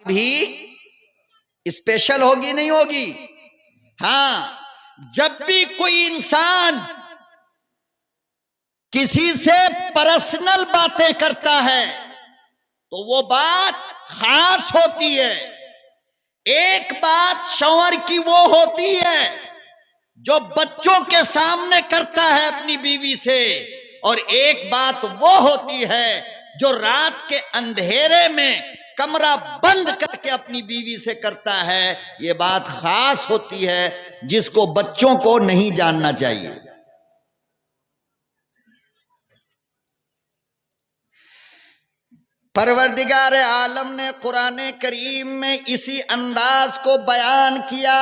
भी स्पेशल होगी नहीं होगी? हाँ, जब भी कोई इंसान किसी से पर्सनल बातें करता है तो वो बात खास होती है। एक बात शौहर की वो होती है जो बच्चों के सामने करता है अपनी बीवी से, और एक बात वो होती है जो रात के अंधेरे में कमरा बंद करके अपनी बीवी से करता है। ये बात खास होती है जिसको बच्चों को नहीं जानना चाहिए। परवरदिगार आलम ने कुरान करीम में इसी अंदाज को बयान किया,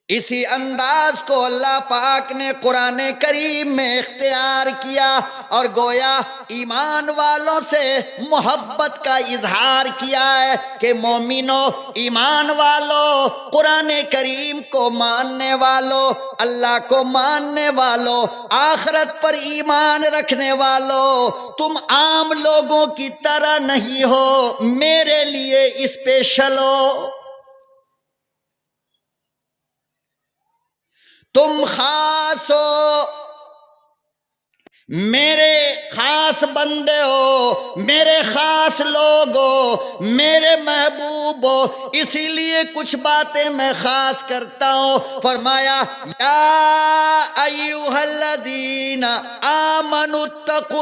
इसी अंदाज को अल्लाह पाक ने कुरान करीम में इख्तियार किया और गोया ईमान वालों से मोहब्बत का इजहार किया है कि मोमिनो, ईमान वालों, कुरान करीम को मानने वालों, अल्लाह को मानने वालों, आखिरत पर ईमान रखने वालों, तुम आम लोगों की तरह नहीं हो, मेरे लिए स्पेशल हो, तुम खास हो, मेरे खास बंदे हो, मेरे खास लोग हो, मेरे महबूब हो, इसीलिए कुछ बातें मैं खास करता हूं। फरमाया या अय्युहल्लज़ीना आमनुत्तकुल्लाह,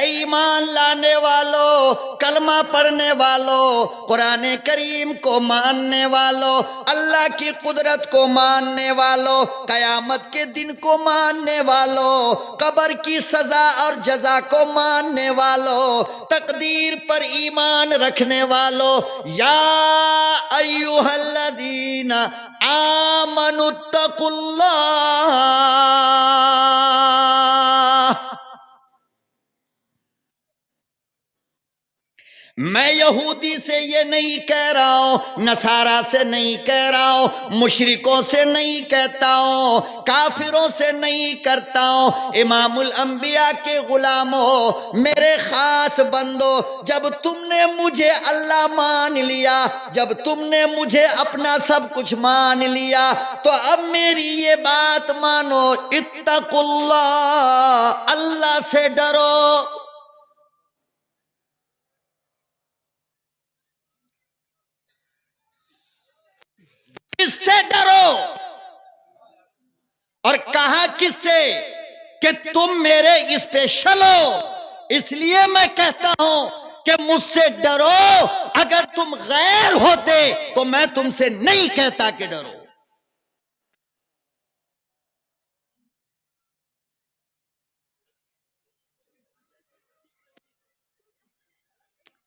ईमान लाने वालों, कलमा पढ़ने वालों, कुरान करीम को मानने वालों, अल्लाह की कुदरत को मानने वालों, कयामत के दिन को मानने वालों, कब्र की सजा और जजा को मानने वालों, तकदीर पर ईमान रखने वालों, या अय्युहल्लज़ीना आमनुत्तकुल्लाह, मैं यहूदी से ये नहीं कह रहा हूं, नसारा से नहीं कह रहा हूं, मुशरिकों से नहीं कहता हूं, काफिरों से नहीं करता हूं, इमामुल अंबिया के गुलामों, मेरे खास बंदो, जब तुमने मुझे अल्लाह मान लिया, जब तुमने मुझे अपना सब कुछ मान लिया, तो अब मेरी ये बात मानो, इत्तकुल्लाह, अल्लाह से डरो। किससे डरो? और कहा किससे? कि तुम मेरे स्पेशल हो, इसलिए मैं कहता हूं कि मुझसे डरो। अगर तुम गैर होते तो मैं तुमसे नहीं कहता कि डरो।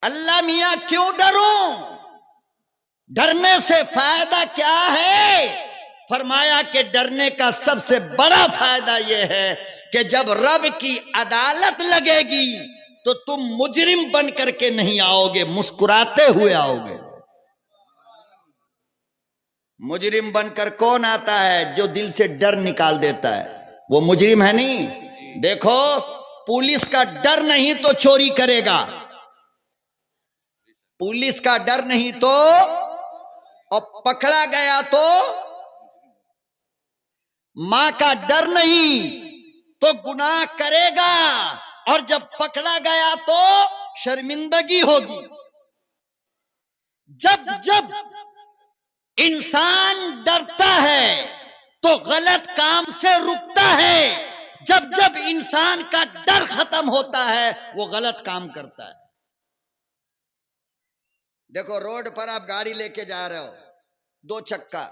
अल्लाह मियां क्यों डरूं? डरने से फायदा क्या है? फरमाया कि डरने का सबसे बड़ा फायदा यह है कि जब रब की अदालत लगेगी तो तुम मुजरिम बन करके नहीं आओगे, मुस्कुराते हुए आओगे। मुजरिम बनकर कौन आता है? जो दिल से डर निकाल देता है, वो मुजरिम है नहीं। देखो, पुलिस का डर नहीं तो चोरी करेगा, पुलिस का डर नहीं तो, और पकड़ा गया तो, मां का डर नहीं तो गुनाह करेगा, और जब पकड़ा गया तो शर्मिंदगी होगी। जब जब इंसान डरता है तो गलत काम से रुकता है, जब जब इंसान का डर खत्म होता है वो गलत काम करता है। देखो, रोड पर आप गाड़ी लेके जा रहे हो, दो चक्का,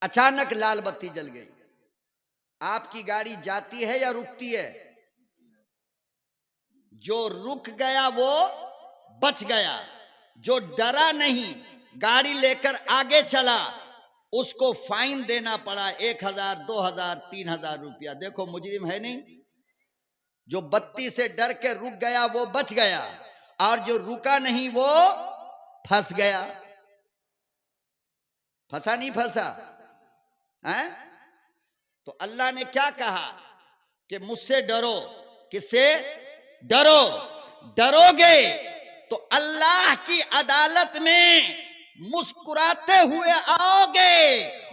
अचानक लाल बत्ती जल गई, आपकी गाड़ी जाती है या रुकती है? जो रुक गया वो बच गया, जो डरा नहीं गाड़ी लेकर आगे चला उसको फाइन देना पड़ा, 1000, 2000, 3000 रुपया। देखो, मुजरिम है नहीं। जो बत्ती से डर के रुक गया वो बच गया, और जो रुका नहीं वो फंस गया। फंसा नहीं फंसा है? तो अल्लाह ने क्या कहा कि मुझसे डरो। किससे डरो? डरोगे तो अल्लाह की अदालत में मुस्कुराते हुए आओगे,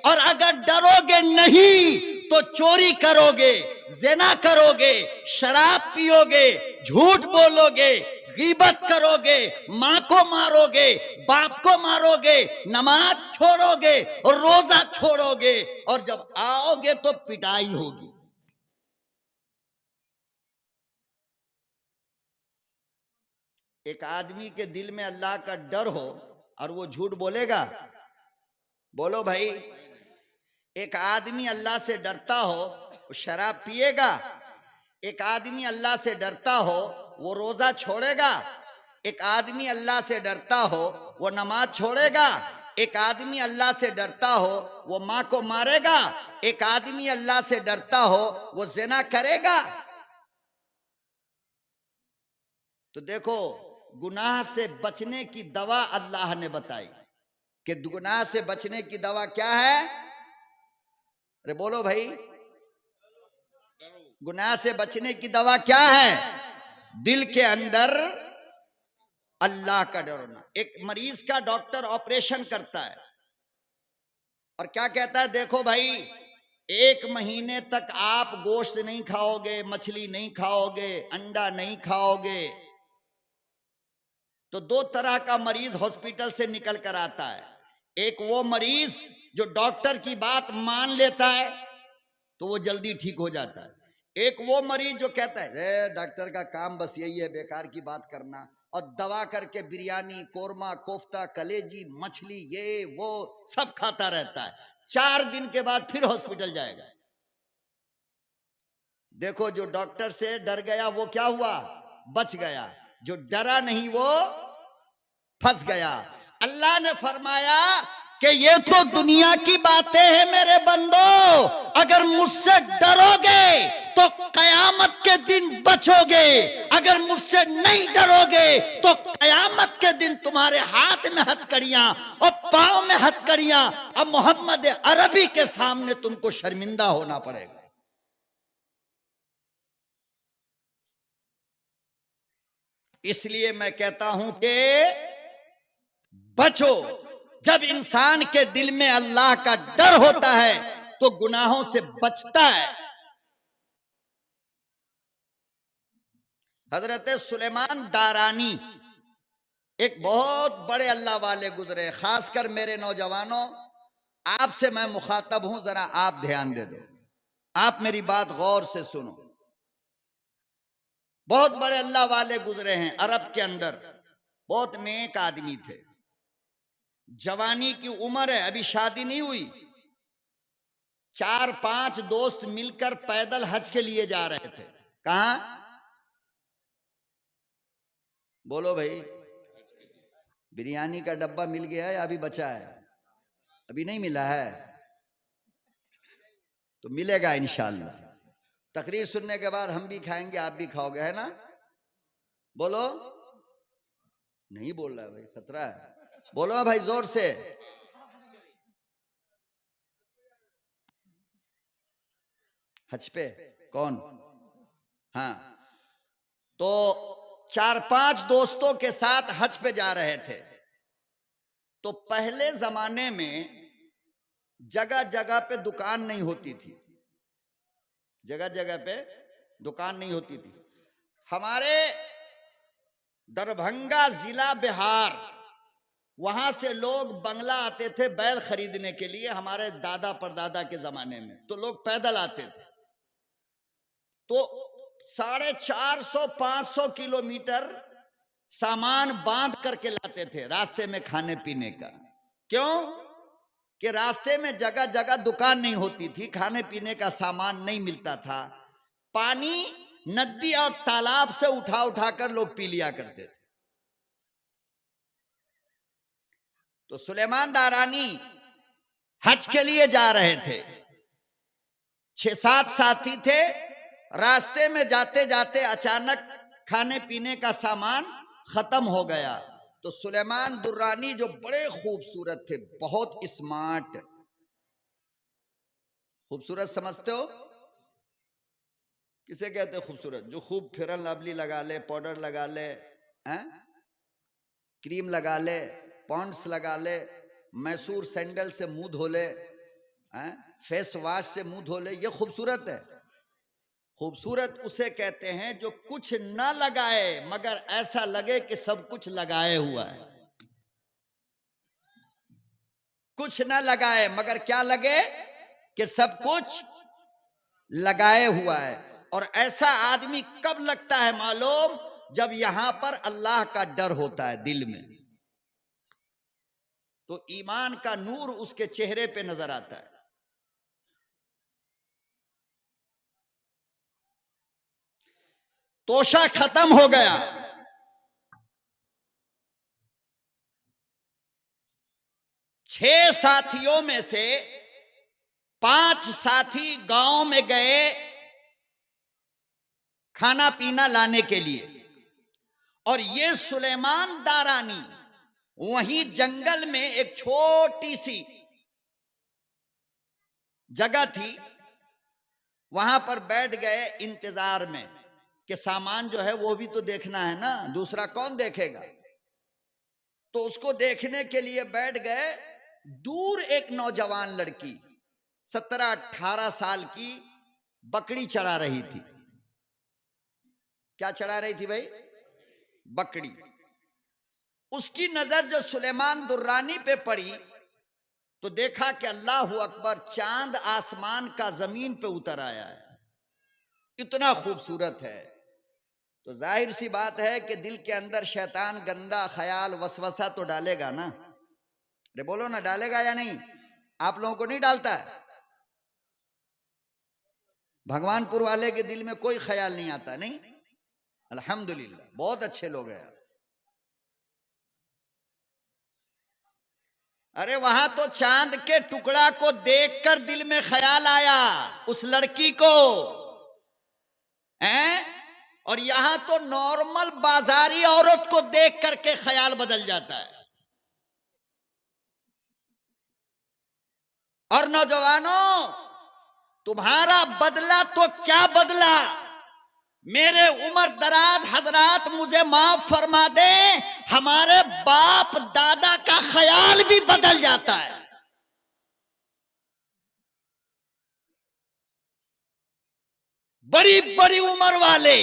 और अगर डरोगे नहीं तो चोरी करोगे, ज़िना करोगे, शराब पियोगे, झूठ बोलोगे, गीबत करोगे, मां को मारोगे, बाप को मारोगे, नमाज छोड़ोगे और रोजा छोड़ोगे, और जब आओगे तो पिटाई होगी। एक आदमी के दिल में अल्लाह का डर हो और वो झूठ बोलेगा? बोलो भाई। एक आदमी अल्लाह से डरता हो वो शराब पिएगा? एक आदमी अल्लाह से डरता हो वो रोजा छोड़ेगा? एक आदमी अल्लाह से डरता हो वो नमाज छोड़ेगा? एक आदमी अल्लाह से डरता हो वो मां को मारेगा? एक आदमी अल्लाह से डरता हो वो ज़िना करेगा? तो देखो, गुनाह से बचने की दवा अल्लाह ने बताई कि गुनाह से बचने की दवा क्या है? अरे बोलो भाई, गुनाह से बचने की दवा क्या है? दिल के अंदर अल्लाह का डर होना। एक मरीज का डॉक्टर ऑपरेशन करता है और क्या कहता है? देखो भाई, 1 महीने तक आप गोश्त नहीं खाओगे, मछली नहीं खाओगे, अंडा नहीं खाओगे। तो 2 तरह का मरीज हॉस्पिटल से निकल कर आता है। एक वो मरीज जो डॉक्टर की बात मान लेता है तो वो जल्दी ठीक हो जाता है। एक वो मरीज जो कहता है डॉक्टर का काम बस यही है बेकार की बात करना, और दवा करके बिरयानी, कोरमा, कोफ्ता, कलेजी, मछली, ये वो सब खाता रहता है। 4 दिन के बाद फिर हॉस्पिटल जाएगा। देखो, जो डॉक्टर से डर गया वो क्या हुआ? बच गया। जो डरा नहीं वो फंस गया। अल्लाह ने फरमाया कि ये तो दुनिया की बातें हैं मेरे बंदो, अगर मुझसे डरोगे तो कयामत के दिन बचोगे, अगर मुझसे नहीं डरोगे तो कयामत के दिन तुम्हारे हाथ में हथकड़ियां और पांव में हथकड़ियां, अब मोहम्मद अरबी के सामने तुमको शर्मिंदा होना पड़ेगा। इसलिए मैं कहता हूं कि बचो। जब इंसान के दिल में अल्लाह का डर होता है तो गुनाहों से बचता है। हजरत सुलेमान दारानी एक बहुत बड़े अल्लाह वाले गुजरे। खासकर मेरे नौजवानों, आपसे मैं मुखातब हूं, जरा आप ध्यान दे दो, आप मेरी बात गौर से सुनो। बहुत बड़े अल्लाह वाले गुजरे हैं अरब के अंदर, बहुत नेक आदमी थे। जवानी की उम्र है, अभी शादी नहीं हुई। 4-5 दोस्त मिलकर पैदल हज के लिए जा रहे थे। कहां? बोलो भाई। बिरयानी का डब्बा मिल गया है या अभी बचा है? अभी नहीं मिला है तो मिलेगा इंशाअल्लाह। तकरीर सुनने के बाद हम भी खाएंगे, आप भी खाओगे, है ना? बोलो। नहीं बोल रहा है भाई, खतरा है। बोलो भाई जोर से। हज पे कौन? हाँ, तो 4-5 दोस्तों के साथ हज पे जा रहे थे। तो पहले जमाने में जगह जगह पे दुकान नहीं होती थी, जगह जगह पे दुकान नहीं होती थी। हमारे दरभंगा जिला बिहार, वहां से लोग बंगला आते थे बैल खरीदने के लिए। हमारे दादा परदादा के जमाने में तो लोग पैदल आते थे। तो 450-500 किलोमीटर सामान बांध करके लाते थे रास्ते में खाने पीने का। क्यों? कि रास्ते में जगह जगह दुकान नहीं होती थी, खाने पीने का सामान नहीं मिलता था। पानी नदी और तालाब से उठा उठा कर लोग पी लिया करते थे। तो सुलेमान दारानी हज के लिए जा रहे थे, 6-7 साथी थे। रास्ते में जाते जाते अचानक खाने पीने का सामान खत्म हो गया। तो सुलेमान दुर्रानी जो बड़े खूबसूरत थे, बहुत स्मार्ट। खूबसूरत समझते हो किसे कहते हैं खूबसूरत? जो खूब फेरन लवली लगा ले, पाउडर लगा ले, क्रीम लगा ले, पॉन्ड्स लगा ले, मैसूर सैंडल से मुंह धो ले, फेस वॉश से मुंह धो ले, ये खूबसूरत है। खूबसूरत उसे कहते हैं जो कुछ न लगाए मगर ऐसा लगे कि सब कुछ लगाए हुआ है। कुछ न लगाए मगर क्या लगे कि सब कुछ लगाए हुआ है। और ऐसा आदमी कब लगता है मालूम? जब यहां पर अल्लाह का डर होता है दिल में, तो ईमान का नूर उसके चेहरे पे नजर आता है। तोशा खत्म हो गया। 6 साथियों में से 5 साथी गांव में गए खाना पीना लाने के लिए, और ये सुलेमान दारानी वहीं जंगल में एक छोटी सी जगह थी, वहां पर बैठ गए इंतजार में कि सामान जो है वो भी तो देखना है ना, दूसरा कौन देखेगा। तो उसको देखने के लिए बैठ गए। दूर एक नौजवान लड़की 17-18 साल की बकरी चढ़ा रही थी। क्या चढ़ा रही थी भाई? बकरी। उसकी नजर जो सुलेमान दुर्रानी पे पड़ी तो देखा कि अल्लाह अकबर, चांद आसमान का जमीन पे उतर आया है, इतना खूबसूरत है। तो जाहिर सी बात है कि दिल के अंदर शैतान गंदा ख्याल वसवसा तो डालेगा ना। अरे बोलो ना, डालेगा या नहीं? आप लोगों को नहीं डालता है? भगवानपुर वाले के दिल में कोई ख्याल नहीं आता? नहीं, अल्हम्दुलिल्लाह, बहुत अच्छे लोग हैं। अरे वहां तो चांद के टुकड़ा को देखकर दिल में ख्याल आया उस लड़की को, हैं? और यहां तो नॉर्मल बाजारी औरत को देख करके ख्याल बदल जाता है। और नौजवानों, तुम्हारा बदला तो क्या बदला, मेरे उम्र दराज हजरात मुझे माफ फरमा दे, हमारे बाप दादा का ख्याल भी बदल जाता है। बड़ी बड़ी उम्र वाले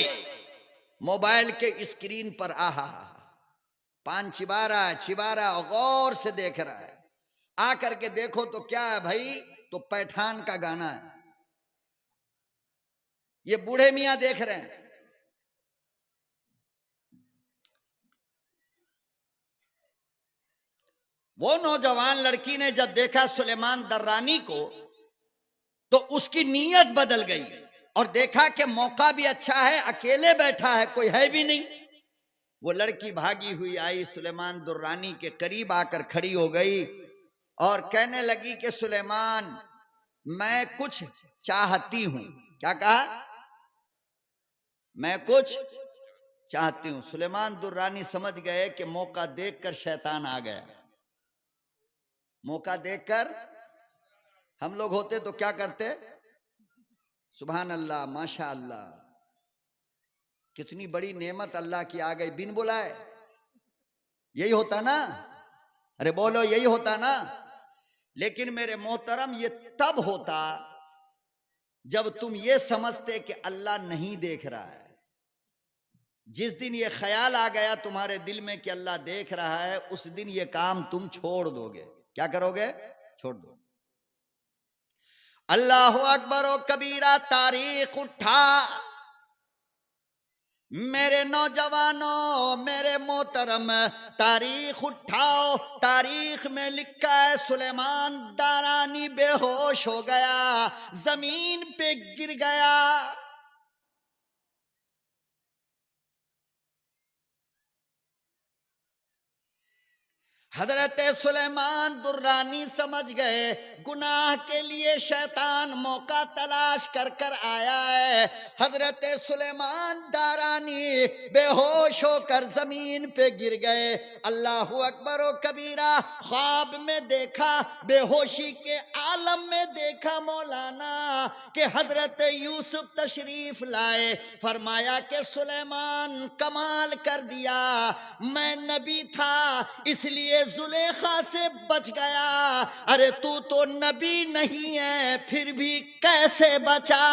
मोबाइल के स्क्रीन पर आहा पान चिबारा चिबारा गौर से देख रहा है। आकर के देखो तो क्या है भाई? तो पैठान का गाना है। ये बूढ़े मियां देख रहे हैं। वो नौजवान लड़की ने जब देखा सुलेमान दर्रानी को तो उसकी नीयत बदल गई, और देखा कि मौका भी अच्छा है, अकेले बैठा है, कोई है भी नहीं। वो लड़की भागी हुई आई, सुलेमान दुर्रानी के करीब आकर खड़ी हो गई और कहने लगी कि सुलेमान, मैं कुछ चाहती हूं। क्या कहा? मैं कुछ चाहती हूं। सुलेमान दुर्रानी समझ गए कि मौका देखकर शैतान आ गया। मौका देखकर हम लोग होते तो क्या करते? सुभान अल्लाह, माशा अल्लाह, कितनी बड़ी नेमत अल्लाह की आ गई बिन बुलाए। यही होता ना? अरे बोलो, यही होता ना? लेकिन मेरे मोहतरम, ये तब होता जब तुम ये समझते कि अल्लाह नहीं देख रहा है। जिस दिन ये ख्याल आ गया तुम्हारे दिल में कि अल्लाह देख रहा है, उस दिन ये काम तुम छोड़ दोगे। क्या करोगे? छोड़ दो। अल्लाह अकबर ओ कबीरा, तारीख उठा। मेरे नौजवानों, मेरे मोहतरम, तारीख उठाओ। तारीख में लिखा है सुलेमान दारानी बेहोश हो गया, जमीन पे गिर गया। हजरत सुलेमान दुर्रानी समझ गए गुनाह के लिए शैतान मौका तलाश कर कर आया है। हजरत सुलेमान दारानी बेहोश होकर जमीन पे गिर गए। अल्लाहु अकबर व कबीरा। ख्वाब में देखा, बेहोशी के आलम में देखा मौलाना कि हजरत यूसुफ तशरीफ लाए। फरमाया कि सुलेमान कमाल कर दिया, मैं नबी था इसलिए जुलेखा से बच गया। अरे तू तो नबी नहीं है फिर भी कैसे बचा?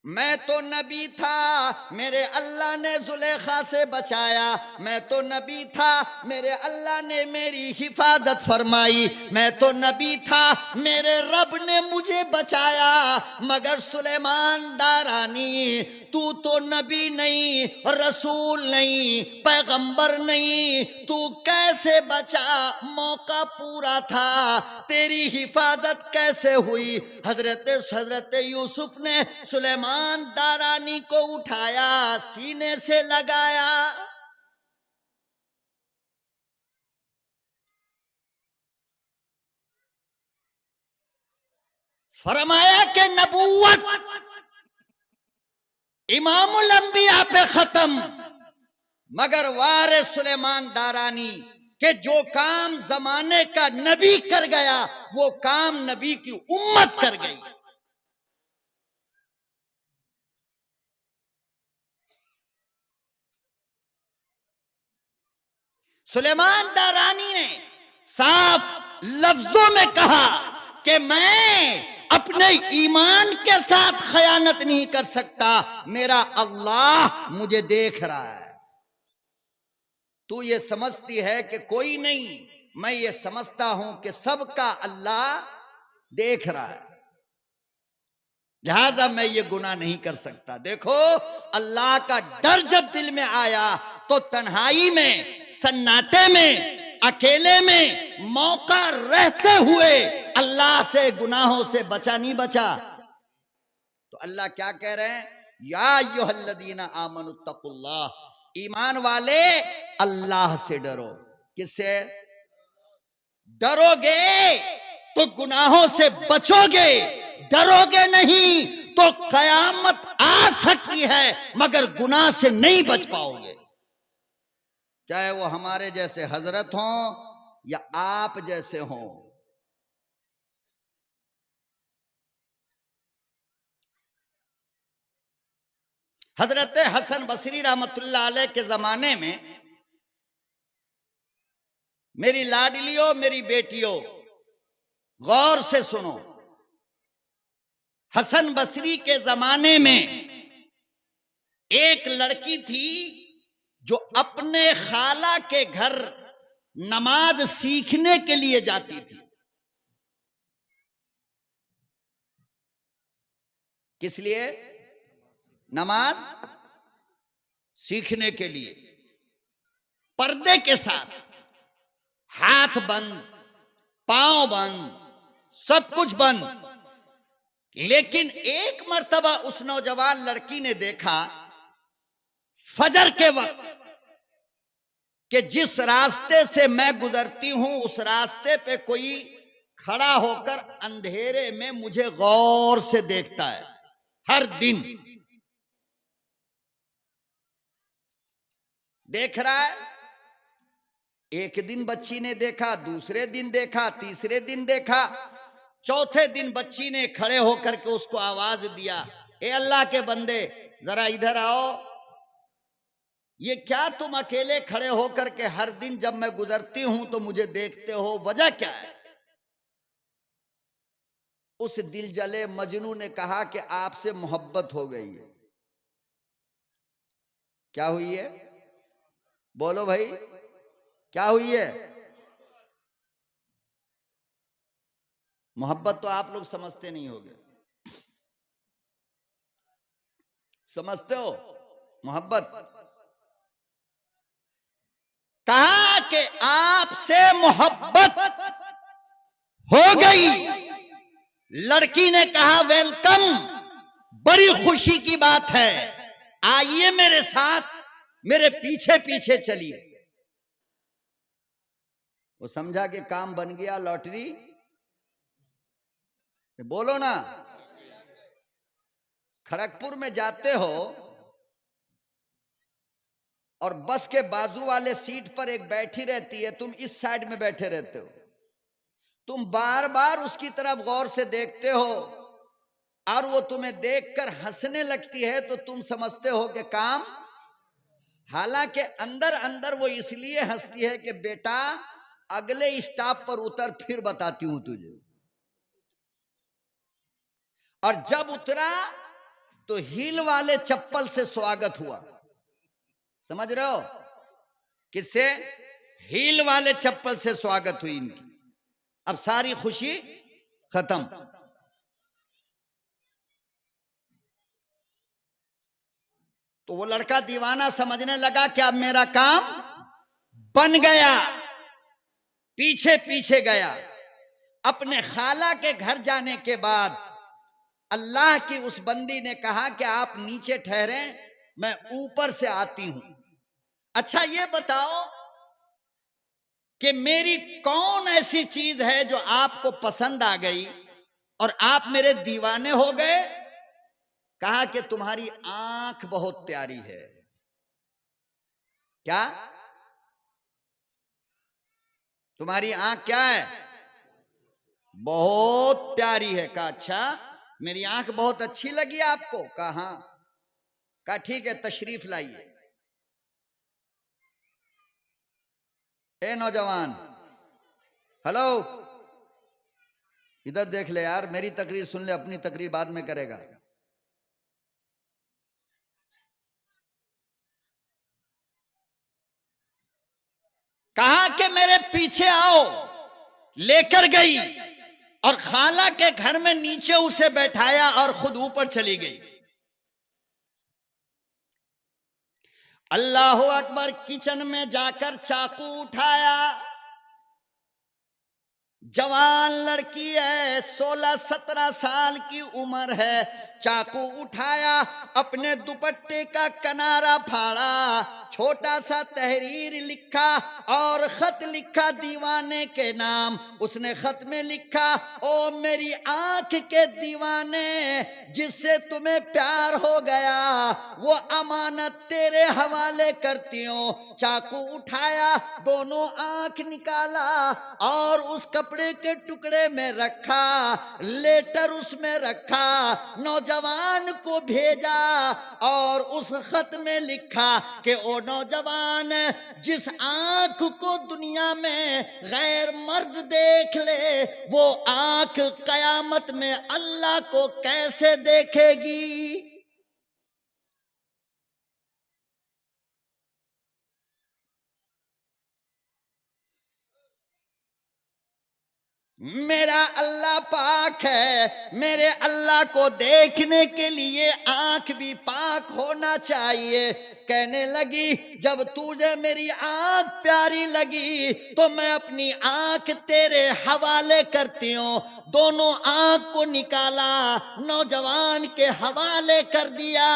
मैं तो नबी था, मेरे अल्लाह ने जुलेखा से बचाया। मैं तो नबी था, मेरे अल्लाह ने मेरी हिफाजत फरमाई। मैं तो नबी था, मेरे रब ने मुझे बचाया। मगर सुलेमान दारानी, तू तो नबी नहीं, रसूल नहीं, पैगंबर नहीं, तू कैसे बचा? मौका पूरा था, तेरी हिफाजत कैसे हुई? हजरत यूसुफ ने सुलेमान दारानी को उठाया, सीने से लगाया। फरमाया कि नबूवत इमामुल अंबिया पे खत्म, मगर वारे सुलेमान दारानी के जो काम जमाने का नबी कर गया वो काम नबी की उम्मत कर गई। सुलेमान दारानी ने साफ लफ्जों में कहा कि मैं अपने ईमान के साथ खयानत नहीं कर सकता, मेरा अल्लाह मुझे देख रहा है। तू ये समझती है कि कोई नहीं, मैं ये समझता हूं कि सबका अल्लाह देख रहा है, लिहाजा मैं ये गुनाह नहीं कर सकता। देखो, अल्लाह का डर जब दिल में आया तो तन्हाई में, सन्नाटे में, अकेले में, मौका रहते हुए अल्लाह से गुनाहों से बचा नहीं बचा। तो अल्लाह क्या कह रहे हैं? या अय्युहल्लज़ीना आमनुत्तकुल्लाह, ईमान वाले अल्लाह से डरो। किससे डरोगे तो गुनाहों से बचोगे, डरोगे नहीं तो कयामत आ सकती है मगर गुनाह से नहीं बच पाओगे। चाहे वो हमारे जैसे हजरत हों या आप जैसे हों। हजरत हसन बसरी रहमतुल्लाह अलैह के जमाने में, मेरी लाडलियों, मेरी बेटियों, गौर से सुनो, हसन बसरी के जमाने में एक लड़की थी जो अपने खाला के घर नमाज सीखने के लिए जाती थी। किस लिए? नमाज सीखने के लिए। पर्दे के साथ, हाथ बंद, पांव बंद, सब कुछ बंद। लेकिन एक मर्तबा उस नौजवान लड़की ने देखा फजर के वक्त कि जिस रास्ते से मैं गुजरती हूं उस रास्ते पे कोई खड़ा होकर अंधेरे में मुझे गौर से देखता है हर दिन। देख रहा है। एक दिन बच्ची ने देखा, दूसरे दिन देखा, तीसरे दिन देखा, चौथे दिन बच्ची ने खड़े होकर के उसको आवाज दिया, ए अल्लाह के बंदे जरा इधर आओ। ये क्या तुम अकेले खड़े होकर के हर दिन जब मैं गुजरती हूं तो मुझे देखते हो, वजह क्या है? उस दिल जले मजनू ने कहा कि आपसे मोहब्बत हो गई है। क्या हुई है? बोलो भाई, क्या हुई है? मोहब्बत तो आप लोग समझते नहीं होगे। समझते हो मोहब्बत? कहा कि आपसे मोहब्बत हो गई। लड़की ने कहा वेलकम, बड़ी खुशी की बात है। आइए मेरे साथ, मेरे पीछे पीछे चलिए। वो समझा कि काम बन गया, लॉटरी। बोलो ना, खड़गपुर में जाते हो और बस के बाजू वाले सीट पर एक बैठी रहती है, तुम इस साइड में बैठे रहते हो, तुम बार बार उसकी तरफ गौर से देखते हो और वो तुम्हें देखकर हंसने लगती है, तो तुम समझते हो कि काम, हालांकि अंदर अंदर वो इसलिए हंसती है कि बेटा अगले स्टॉप पर उतर, फिर बताती हूं तुझे। और जब उतरा तो हील वाले चप्पल से स्वागत हुआ। समझ रहे हो? किससे? हील वाले चप्पल से स्वागत हुई इनकी। अब सारी खुशी खत्म। तो वो लड़का दीवाना समझने लगा कि अब मेरा काम बन गया, पीछे पीछे गया। अपने खाला के घर जाने के बाद अल्लाह की उस बंदी ने कहा कि आप नीचे ठहरे, मैं ऊपर से आती हूं। अच्छा ये बताओ कि मेरी कौन ऐसी चीज है जो आपको पसंद आ गई और आप मेरे दीवाने हो गए? कहा कि तुम्हारी आंख बहुत प्यारी है। क्या? तुम्हारी आंख क्या है? बहुत प्यारी है। कहा अच्छा, मेरी आंख बहुत अच्छी लगी आपको? कहा हां। कहा ठीक है, तशरीफ लाइए। ए नौजवान, हेलो, इधर देख ले यार, मेरी तकरीर सुन ले, अपनी तकरीर बाद में करेगा। कहा कि मेरे पीछे आओ, लेकर गई और खाला के घर में नीचे उसे बैठाया और खुद ऊपर चली गई। अल्लाह अकबर। किचन में जाकर चाकू उठाया। जवान लड़की है, 16-17 साल की उम्र है। चाकू उठाया, अपने दुपट्टे का किनारा फाड़ा, छोटा सा तहरीर लिखा और खत लिखा दीवाने के नाम। उसने खत में लिखा, ओ मेरी आंख के दीवाने, जिससे तुम्हें प्यार हो गया वो अमानत तेरे हवाले करती हूं। चाकू उठाया, दोनों आंख निकाला और उस कपड़े के टुकड़े में रखा, लेटर उसमें रखा, नौजवान को भेजा और उस खत में लिखा कि ओ नौजवान, जिस आंख को दुनिया में गैर मर्द देख ले, वो आंख कयामत में अल्लाह को कैसे देखेगी? मेरा अल्लाह पाक है, मेरे अल्लाह को देखने के लिए आंख भी पाक होना चाहिए। कहने लगी, जब तुझे मेरी आंख प्यारी लगी तो मैं अपनी आंख तेरे हवाले करती हूं। दोनों आंख को निकाला, नौजवान के हवाले कर दिया।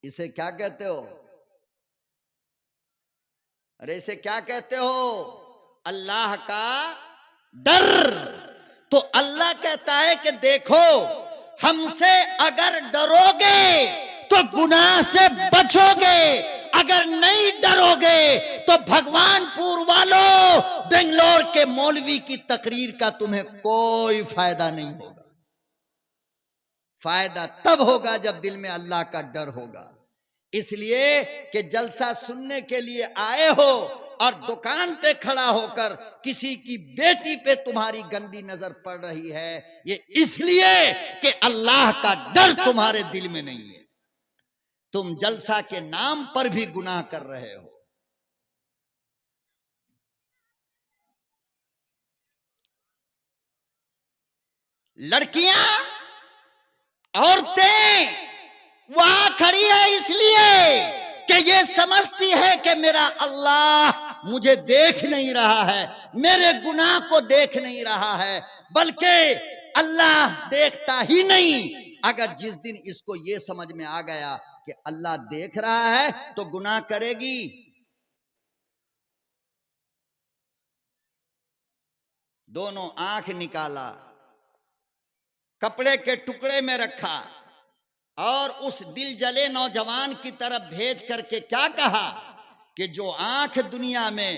इसे क्या कहते हो? अरे इसे क्या कहते हो? अल्लाह का डर। तो अल्लाह कहता है कि देखो, हमसे अगर डरोगे तो गुनाह से बचोगे, अगर नहीं डरोगे तो भगवानपुर वालों, बेंगलोर के मौलवी की तकरीर का तुम्हें कोई फायदा नहीं होगा। फायदा तब होगा जब दिल में अल्लाह का डर होगा। इसलिए कि जलसा सुनने के लिए आए हो और दुकान पे खड़ा होकर किसी की बेटी पे तुम्हारी गंदी नजर पड़ रही है, ये इसलिए कि अल्लाह का डर तुम्हारे दिल में नहीं है। तुम जलसा के नाम पर भी गुनाह कर रहे हो। लड़कियां, औरतें वहां खड़ी है इसलिए कि ये समझती है कि मेरा अल्लाह मुझे देख नहीं रहा है, मेरे गुनाह को देख नहीं रहा है, बल्कि अल्लाह देखता ही नहीं, अगर जिस दिन इसको ये समझ में आ गया कि अल्लाह देख रहा है तो गुनाह करेगी। दोनों आंख निकाला, कपड़े के टुकड़े में रखा और उस दिल जले नौजवान की तरफ भेज करके क्या कहा कि जो आंख दुनिया में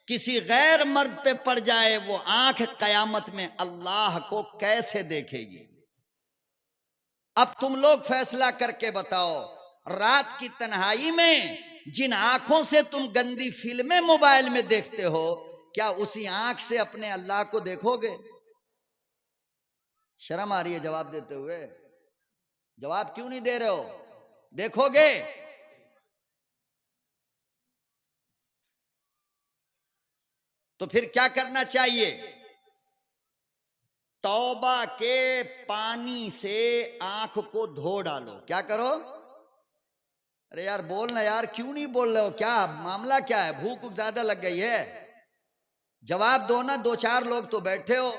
किसी गैर मर्द पे पड़ जाए वो आंख कयामत में अल्लाह को कैसे देखेगी। अब तुम लोग फैसला करके बताओ, रात की तन्हाई में जिन आंखों से तुम गंदी फिल्में मोबाइल में देखते हो, क्या उसी आंख से अपने अल्लाह को देखोगे? शर्म आ रही है जवाब देते हुए। जवाब क्यों नहीं दे रहे हो? देखोगे? तो फिर क्या करना चाहिए? तौबा के पानी से आंख को धो डालो। क्या करो? अरे यार बोल ना यार, क्यों नहीं बोल रहे हो? क्या मामला क्या है? भूख ज्यादा लग गई है? जवाब दो ना, दो चार लोग तो बैठे हो।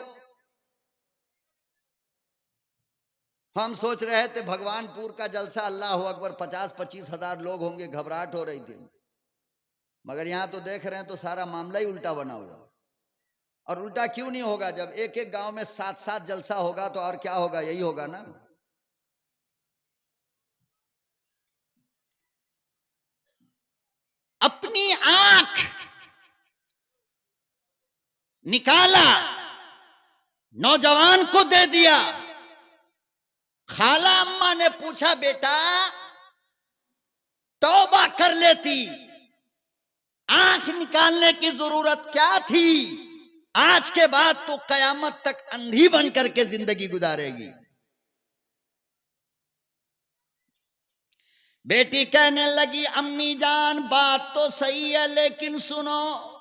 हम सोच रहे थे भगवानपुर का जलसा अल्लाह अकबर 50-25 हजार लोग होंगे, घबराहट हो रही थी, मगर यहां तो देख रहे हैं तो सारा मामला ही उल्टा बना हुआ। और उल्टा क्यों नहीं होगा? जब एक एक गांव में 7-7 जलसा होगा तो और क्या होगा? यही होगा ना। अपनी आंख निकाला, नौजवान को दे दिया। खाला अम्मा ने पूछा, बेटा तौबा कर लेती, आंख निकालने की जरूरत क्या थी? आज के बाद तो कयामत तक अंधी बन करके जिंदगी गुजारेगी। बेटी कहने लगी, अम्मी जान बात तो सही है, लेकिन सुनो,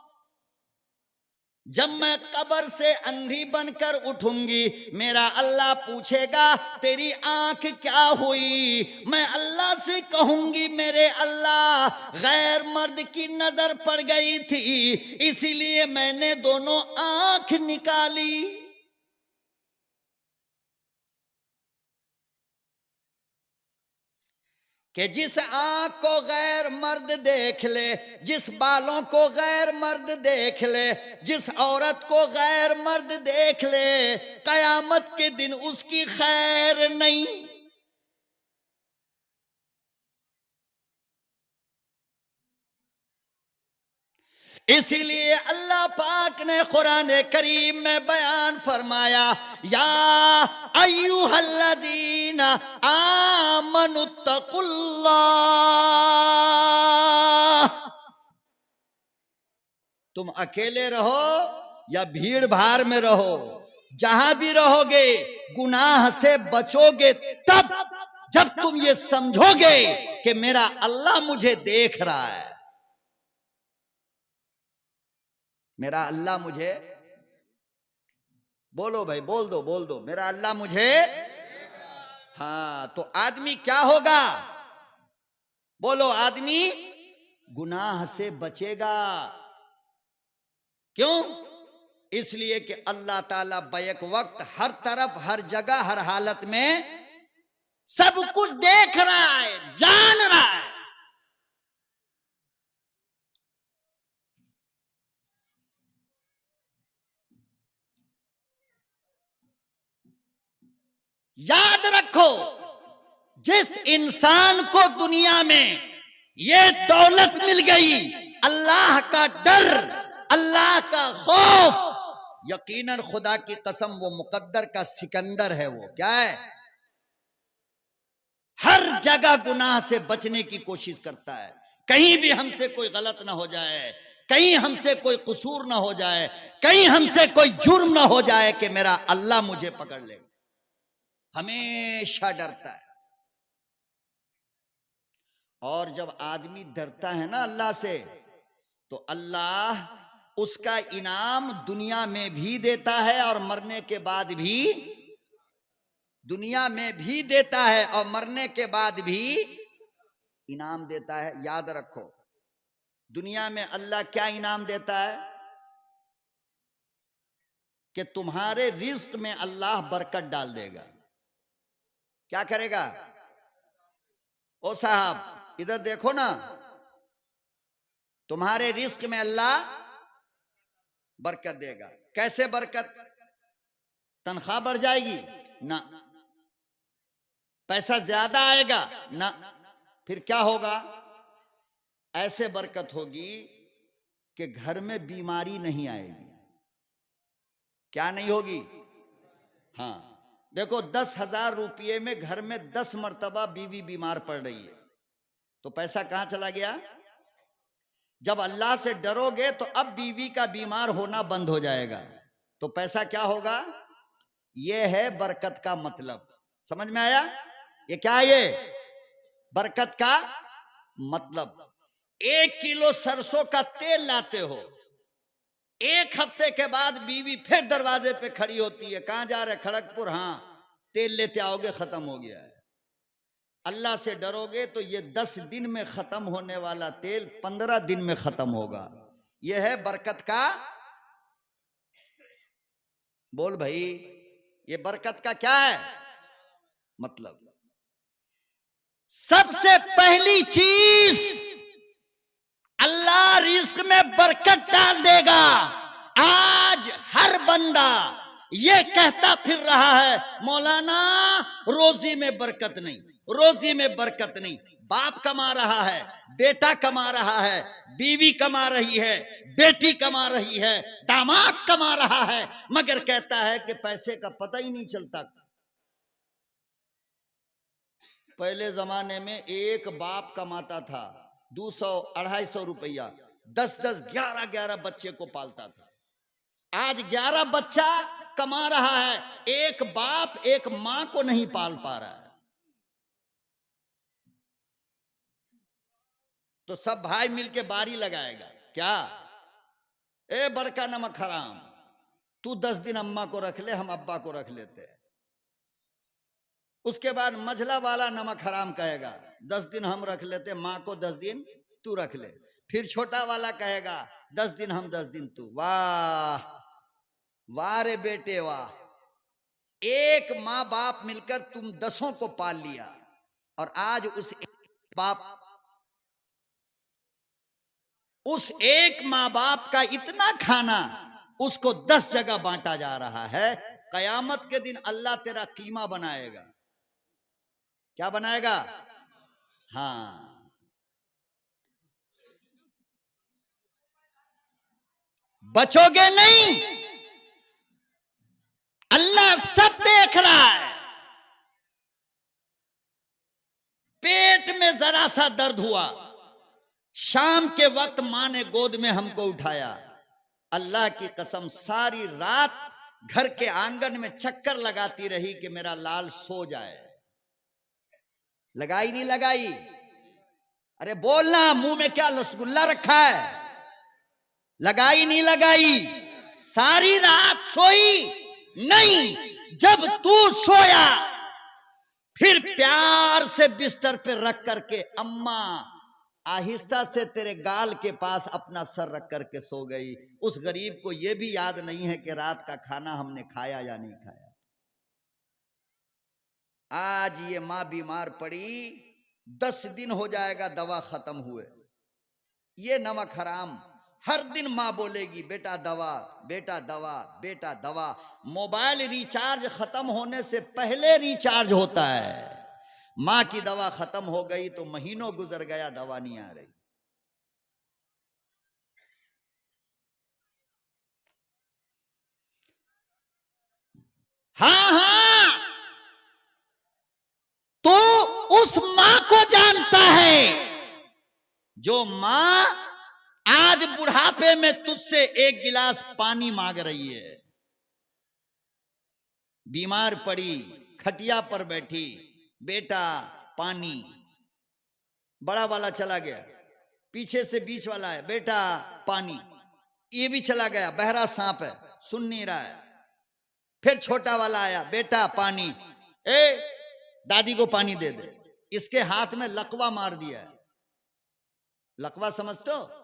जब मैं कब्र से अंधी बनकर उठूंगी मेरा अल्लाह पूछेगा तेरी आंख क्या हुई? मैं अल्लाह से कहूंगी मेरे अल्लाह गैर मर्द की नजर पड़ गई थी, इसीलिए मैंने दोनों आंख निकाली। कि जिस आंख को गैर मर्द देख ले, जिस बालों को गैर मर्द देख ले, जिस औरत को गैर मर्द देख ले, कयामत के दिन उसकी खैर नहीं। इसीलिए अल्लाह पाक ने कुरान करीम में बयान फरमाया, या अय्युहल्लज़ीना आमनुत्तकुल्लाह। तुम अकेले रहो या भीड़ भाड़ में रहो, जहां भी रहोगे गुनाह से बचोगे तब जब तुम ये समझोगे कि मेरा अल्लाह मुझे देख रहा है, मेरा अल्लाह मुझे, बोलो भाई, बोल दो, मेरा अल्लाह मुझे। हाँ, तो आदमी क्या होगा? बोलो, आदमी गुनाह से बचेगा। क्यों? इसलिए कि अल्लाह ताला बैक वक्त हर तरफ, हर जगह, हर हालत में सब कुछ देख रहा है, जान रहा है। याद रखो, जिस इंसान को दुनिया में ये दौलत मिल गई, अल्लाह का डर, अल्लाह का खौफ, यकीनन खुदा की कसम वो मुकद्दर का सिकंदर है। वो क्या है? हर जगह गुनाह से बचने की कोशिश करता है, कहीं भी हमसे कोई गलत ना हो जाए, कहीं हमसे कोई कसूर ना हो जाए, कहीं हमसे कोई जुर्म ना हो जाए कि मेरा अल्लाह मुझे पकड़ ले। हमेशा डरता है। और जब आदमी डरता है ना अल्लाह से, तो अल्लाह उसका इनाम दुनिया में भी देता है और मरने के बाद भी, दुनिया में भी देता है और मरने के बाद भी इनाम देता है। याद रखो, दुनिया में अल्लाह क्या इनाम देता है? कि तुम्हारे रिज्क में अल्लाह बरकत डाल देगा। क्या करेगा? ओ साहब इधर देखो ना, तुम्हारे रिस्क में अल्लाह बरकत देगा। कैसे बरकत? तनख्वाह बढ़ जाएगी ना, पैसा ज्यादा आएगा ना, फिर क्या होगा? ऐसे बरकत होगी कि घर में बीमारी नहीं आएगी। क्या नहीं होगी? हाँ, देखो 10,000 रुपये में घर में 10 मर्तबा बीवी बीमार पड़ रही है, तो पैसा कहां चला गया? जब अल्लाह से डरोगे तो अब बीवी का बीमार होना बंद हो जाएगा, तो पैसा क्या होगा? यह है बरकत का मतलब। समझ में आया? ये क्या है? ये बरकत का मतलब। 1 किलो सरसों का तेल लाते हो, 1 हफ्ते के बाद बीवी फिर दरवाजे पे खड़ी होती है, कहां जा रहे? खड़गपुर। हाँ, तेल लेते आओगे, खत्म हो गया है। अल्लाह से डरोगे तो ये 10 दिन में खत्म होने वाला तेल 15 दिन में खत्म होगा। यह है बरकत का। बोल भाई, ये बरकत का क्या है मतलब? सबसे पहली चीज, अल्लाह रिस्क में बरकत डाल देगा। आज हर बंदा ये कहता फिर रहा है, मौलाना रोजी में बरकत नहीं, रोजी में बरकत नहीं। बाप कमा रहा है, बेटा कमा रहा है, बीवी कमा रही है, बेटी कमा रही है, दामाद कमा रहा है, मगर कहता है कि पैसे का पता ही नहीं चलता। पहले जमाने में एक बाप कमाता था 200-250 रुपया, 10-10, 11-11 बच्चे को पालता था। आज 11 बच्चा कमा रहा है, एक बाप एक मां को नहीं पाल पा रहा है। तो सब भाई मिलके बारी लगाएगा। क्या? ए बड़का नमक हराम, तू 10 दिन अम्मा को रख ले, हम अब्बा को रख लेते हैं। उसके बाद मझला वाला नमक हराम कहेगा, 10 दिन हम रख लेते, मां को 10 दिन तू रख ले। फिर छोटा वाला कहेगा 10 दिन हम 10 दिन तू। वाह वाह रे बेटे वाह, एक माँ बाप मिलकर तुम 10 को पाल लिया, और आज उस एक माँ बाप का इतना खाना उसको 10 जगह बांटा जा रहा है। कयामत के दिन अल्लाह तेरा कीमा बनाएगा। क्या बनाएगा? हाँ, बचोगे नहीं, अल्लाह सब देख रहा है। पेट में जरा सा दर्द हुआ, शाम के वक्त मां ने गोद में हमको उठाया, अल्लाह की कसम सारी रात घर के आंगन में चक्कर लगाती रही कि मेरा लाल सो जाए। लगाई नहीं लगाई? अरे बोलना, मुंह में क्या रसगुल्ला रखा है? लगाई नहीं लगाई? सारी रात सोई नहीं। जब तू सोया फिर प्यार से बिस्तर पे रख करके अम्मा आहिस्ता से तेरे गाल के पास अपना सर रख करके सो गई। उस गरीब को यह भी याद नहीं है कि रात का खाना हमने खाया या नहीं खाया। आज ये मां बीमार पड़ी, 10 दिन हो जाएगा दवा खत्म हुए। ये नमक हराम, हर दिन मां बोलेगी बेटा दवा, बेटा दवा, बेटा दवा। मोबाइल रिचार्ज खत्म होने से पहले रिचार्ज होता है। मां की दवा खत्म हो गई तो महीनों गुजर गया, दवा नहीं आ रही। हाँ हाँ, तो उस मां को जानता है जो मां आज बुढ़ापे में तुझसे 1 गिलास पानी मांग रही है। बीमार पड़ी, खटिया पर बैठी, बेटा पानी। बड़ा वाला चला गया, पीछे से बीच वाला है, बेटा पानी। ये भी चला गया, बहरा सांप है, सुन नहीं रहा है। फिर छोटा वाला आया, बेटा पानी। ए दादी को पानी दे दे। इसके हाथ में लकवा मार दिया है। लकवा समझते हो?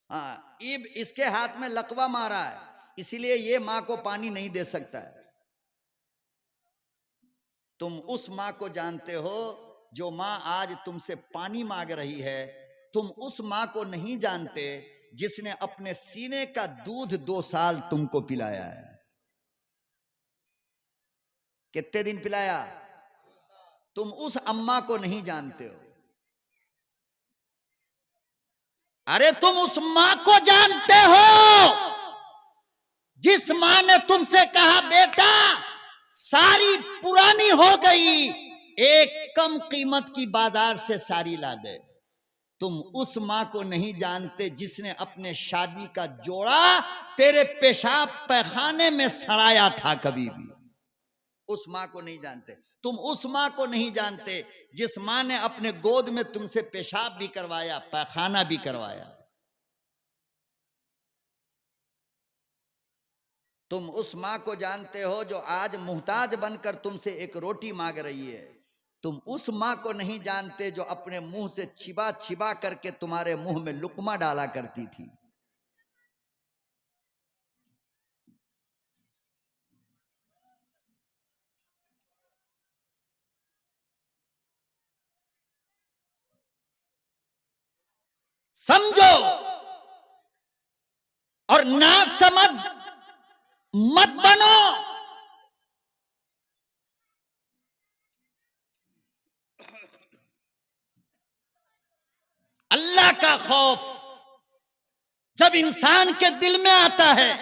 हाँ, इसके हाथ में लकवा मारा है, इसीलिए ये मां को पानी नहीं दे सकता है। तुम उस मां को जानते हो जो मां आज तुमसे पानी मांग रही है। तुम उस मां को नहीं जानते जिसने अपने सीने का दूध 2 साल तुमको पिलाया है। कितने दिन पिलाया? तुम उस अम्मा को नहीं जानते हो। अरे तुम उस मां को जानते हो जिस मां ने तुमसे कहा बेटा सारी पुरानी हो गई, एक कम कीमत की बाजार से सारी ला दे। तुम उस मां को नहीं जानते जिसने अपने शादी का जोड़ा तेरे पेशाब पैखाने में सड़ाया था। कभी भी उस मां को नहीं जानते। तुम उस मां को नहीं जानते जिस मां ने अपने गोद में तुमसे पेशाब भी करवाया, पैखाना भी करवाया। तुम उस मां को जानते हो जो आज मुहताज बनकर तुमसे एक रोटी मांग रही है। तुम उस मां को नहीं जानते जो अपने मुंह से चिबा चिबा करके तुम्हारे मुंह में लुकमा डाला करती थी। समझो और ना समझ मत बनो। अल्लाह का खौफ जब इंसान के दिल में आता है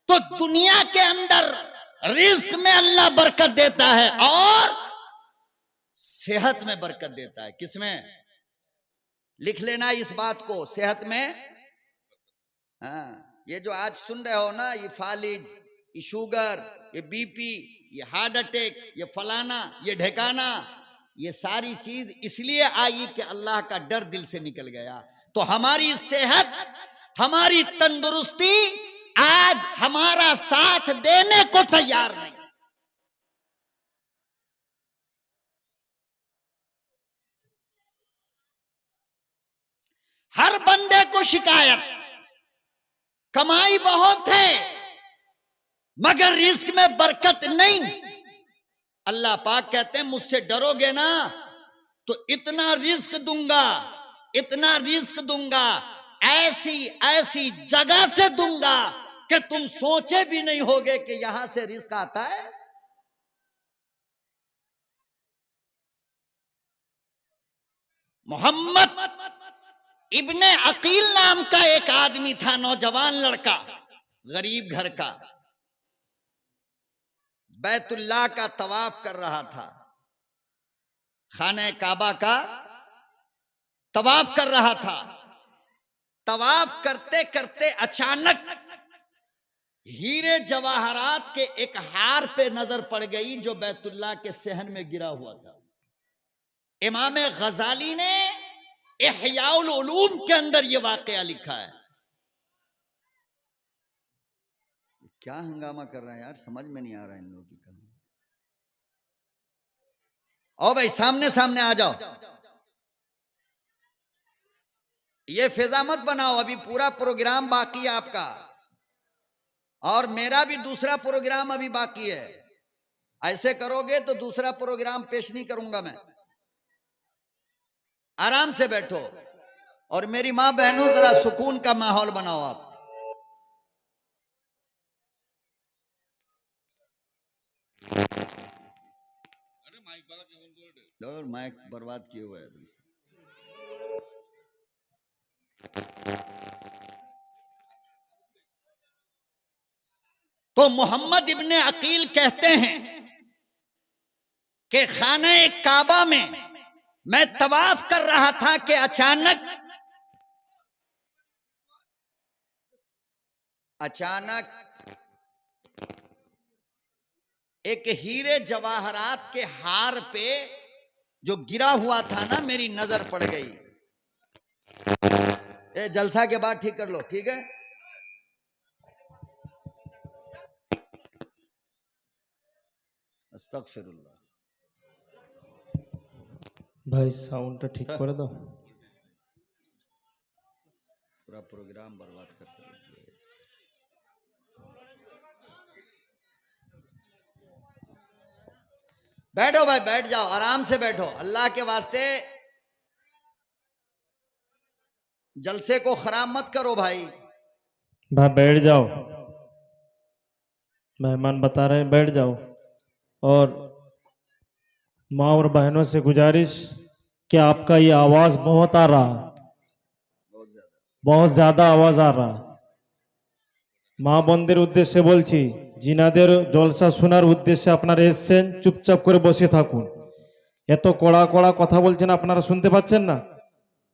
तो दुनिया के अंदर रिस्क में अल्लाह बरकत देता है और सेहत में बरकत देता है। किसमें? लिख लेना इस बात को, सेहत में। हाँ, ये जो आज सुन रहे हो ना, ये फालिज, ये शुगर, ये बीपी, ये हार्ट अटैक, ये फलाना, ये ढेकाना, ये सारी चीज इसलिए आई कि अल्लाह का डर दिल से निकल गया। तो हमारी सेहत, हमारी तंदुरुस्ती आज हमारा साथ देने को तैयार नहीं। हर बंदे को शिकायत, कमाई बहुत है मगर रिस्क में बरकत नहीं। अल्लाह पाक कहते हैं मुझसे डरोगे ना तो इतना रिस्क दूंगा, इतना रिस्क दूंगा, ऐसी ऐसी जगह से दूंगा कि तुम सोचे भी नहीं होगे कि यहां से रिस्क आता है। मोहम्मद इब्ने अकील नाम का एक आदमी था, नौजवान लड़का, गरीब घर का, बैतुल्लाह का तवाफ कर रहा था, खाने काबा का तवाफ कर रहा था। तवाफ करते करते अचानक हीरे जवाहरात के एक हार पे नजर पड़ गई जो बैतुल्लाह के सहन में गिरा हुआ था। इमाम गजाली ने इह्याउल उलूम के अंदर यह वाकया लिखा है। क्या हंगामा कर रहा है यार, समझ में नहीं आ रहा इन लोगों की कहानी। ओ भाई सामने सामने आ जाओ, ये फिजा मत बनाओ, अभी पूरा प्रोग्राम बाकी है आपका और मेरा भी दूसरा प्रोग्राम अभी बाकी है। ऐसे करोगे तो दूसरा प्रोग्राम पेश नहीं करूंगा मैं। आराम से बैठो और मेरी मां बहनों जरा सुकून का माहौल बनाओ आप। और माइक बर्बाद किए हुए है तुमसे। तो मोहम्मद इब्ने अकील कहते हैं कि खाने काबा में मैं तवाफ कर रहा था कि अचानक एक हीरे जवाहरात के हार पे जो गिरा हुआ था ना, मेरी नजर पड़ गई। ए जलसा के बाद ठीक कर लो, ठीक है? अस्तगफिरुल्लाह। भाई साउंडটা ঠিক করে দাও। पूरा प्रोग्राम बर्बाद करते हैं। बैठो भाई, बैठ जाओ, आराम से बैठो, अल्लाह के वास्ते जलसे को खराब मत करो भाई। भाई बैठ जाओ, मेहमान बता रहे हैं बैठ जाओ। और माँ और बहनों से गुजारिश कि आपका ये आवाज बहुत आ रहा, बहुत ज्यादा। बहुत ज्यादा आवाज आ रहा। মা বোনদের উদ্দেশ্যে বলছি, জিনাদের জলসা শোনার উদ্দেশ্যে আপনারা এসছেন, চুপচাপ করে বসে থাকুন। এত কড়া কড়া কথা বলছেন, আপনারা শুনতে পাচ্ছেন না?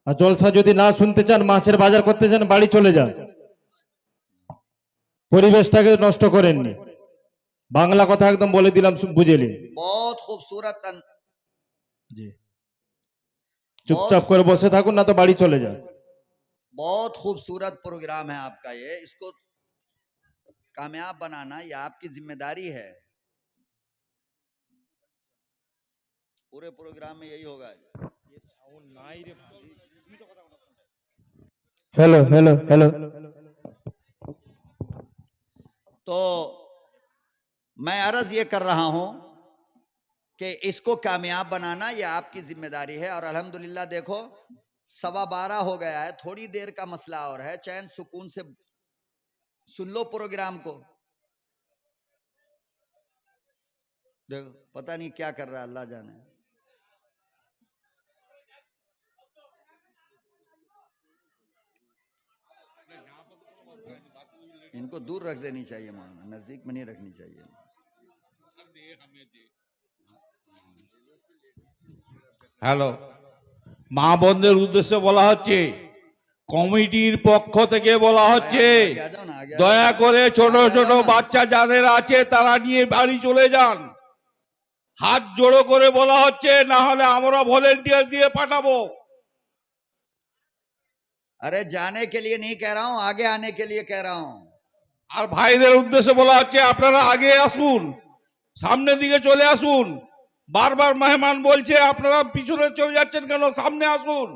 আর জলসা যদি না শুনতে চান, মাছের বাজার করতে চান, বাড়ি চলে যান। পরিবেশটাকে নষ্ট করেননি। বাংলা কথা একদম বলে দিলাম, বুঝে নিন। बहुत खूबसूरत জি, চুপচাপ করে বসে থাকুন, না তো বাড়ি চলে যান। बहुत खूबसूरत प्रोग्राम है आपका ये, इसको कामयाब बनाना ये आपकी जिम्मेदारी है। पूरे प्रोग्राम में यही होगा। Hello hello hello. तो मैं अर्ज ये कर रहा हूं कि इसको कामयाब बनाना ये आपकी जिम्मेदारी है। और अल्हम्दुलिल्लाह देखो 12:15 हो गया है, थोड़ी देर का मसला और है, चैन सुकून से सुन लो प्रोग्राम को। देखो पता नहीं क्या कर रहा है, अल्लाह जाने। इनको दूर रख देनी चाहिए, मौलाना नजदीक में नहीं रखनी चाहिए। হ্যালো, মা বোনদের উদ্দেশ্যে বলা হচ্ছে, কমিটির পক্ষ থেকে বলা হচ্ছে, आगे आ जाओ ना, आगे आ जाओ। দয়া করে ছোট आगे आ ছোট जाओ ना। বাচ্চা যাদের আছে তারা নিয়ে বাড়ি চলে যান। হাত জোড়ো করে বলা হচ্ছে, না হলে আমরা ভলেন্টিয়ার দিয়ে পাঠাবো। अरे जाने के लिए नहीं कह रहा हूं, आगे आने के लिए कह रहा हूं। আর ভাইদের উদ্দেশ্যে বলা হচ্ছে, আপনারা আগে আসুন, সামনের দিকে চলে আসুন। বারবার মেহমান বলছে আপনারা পিছনে চলে যাচ্ছেন কেন, সামনে আসুন।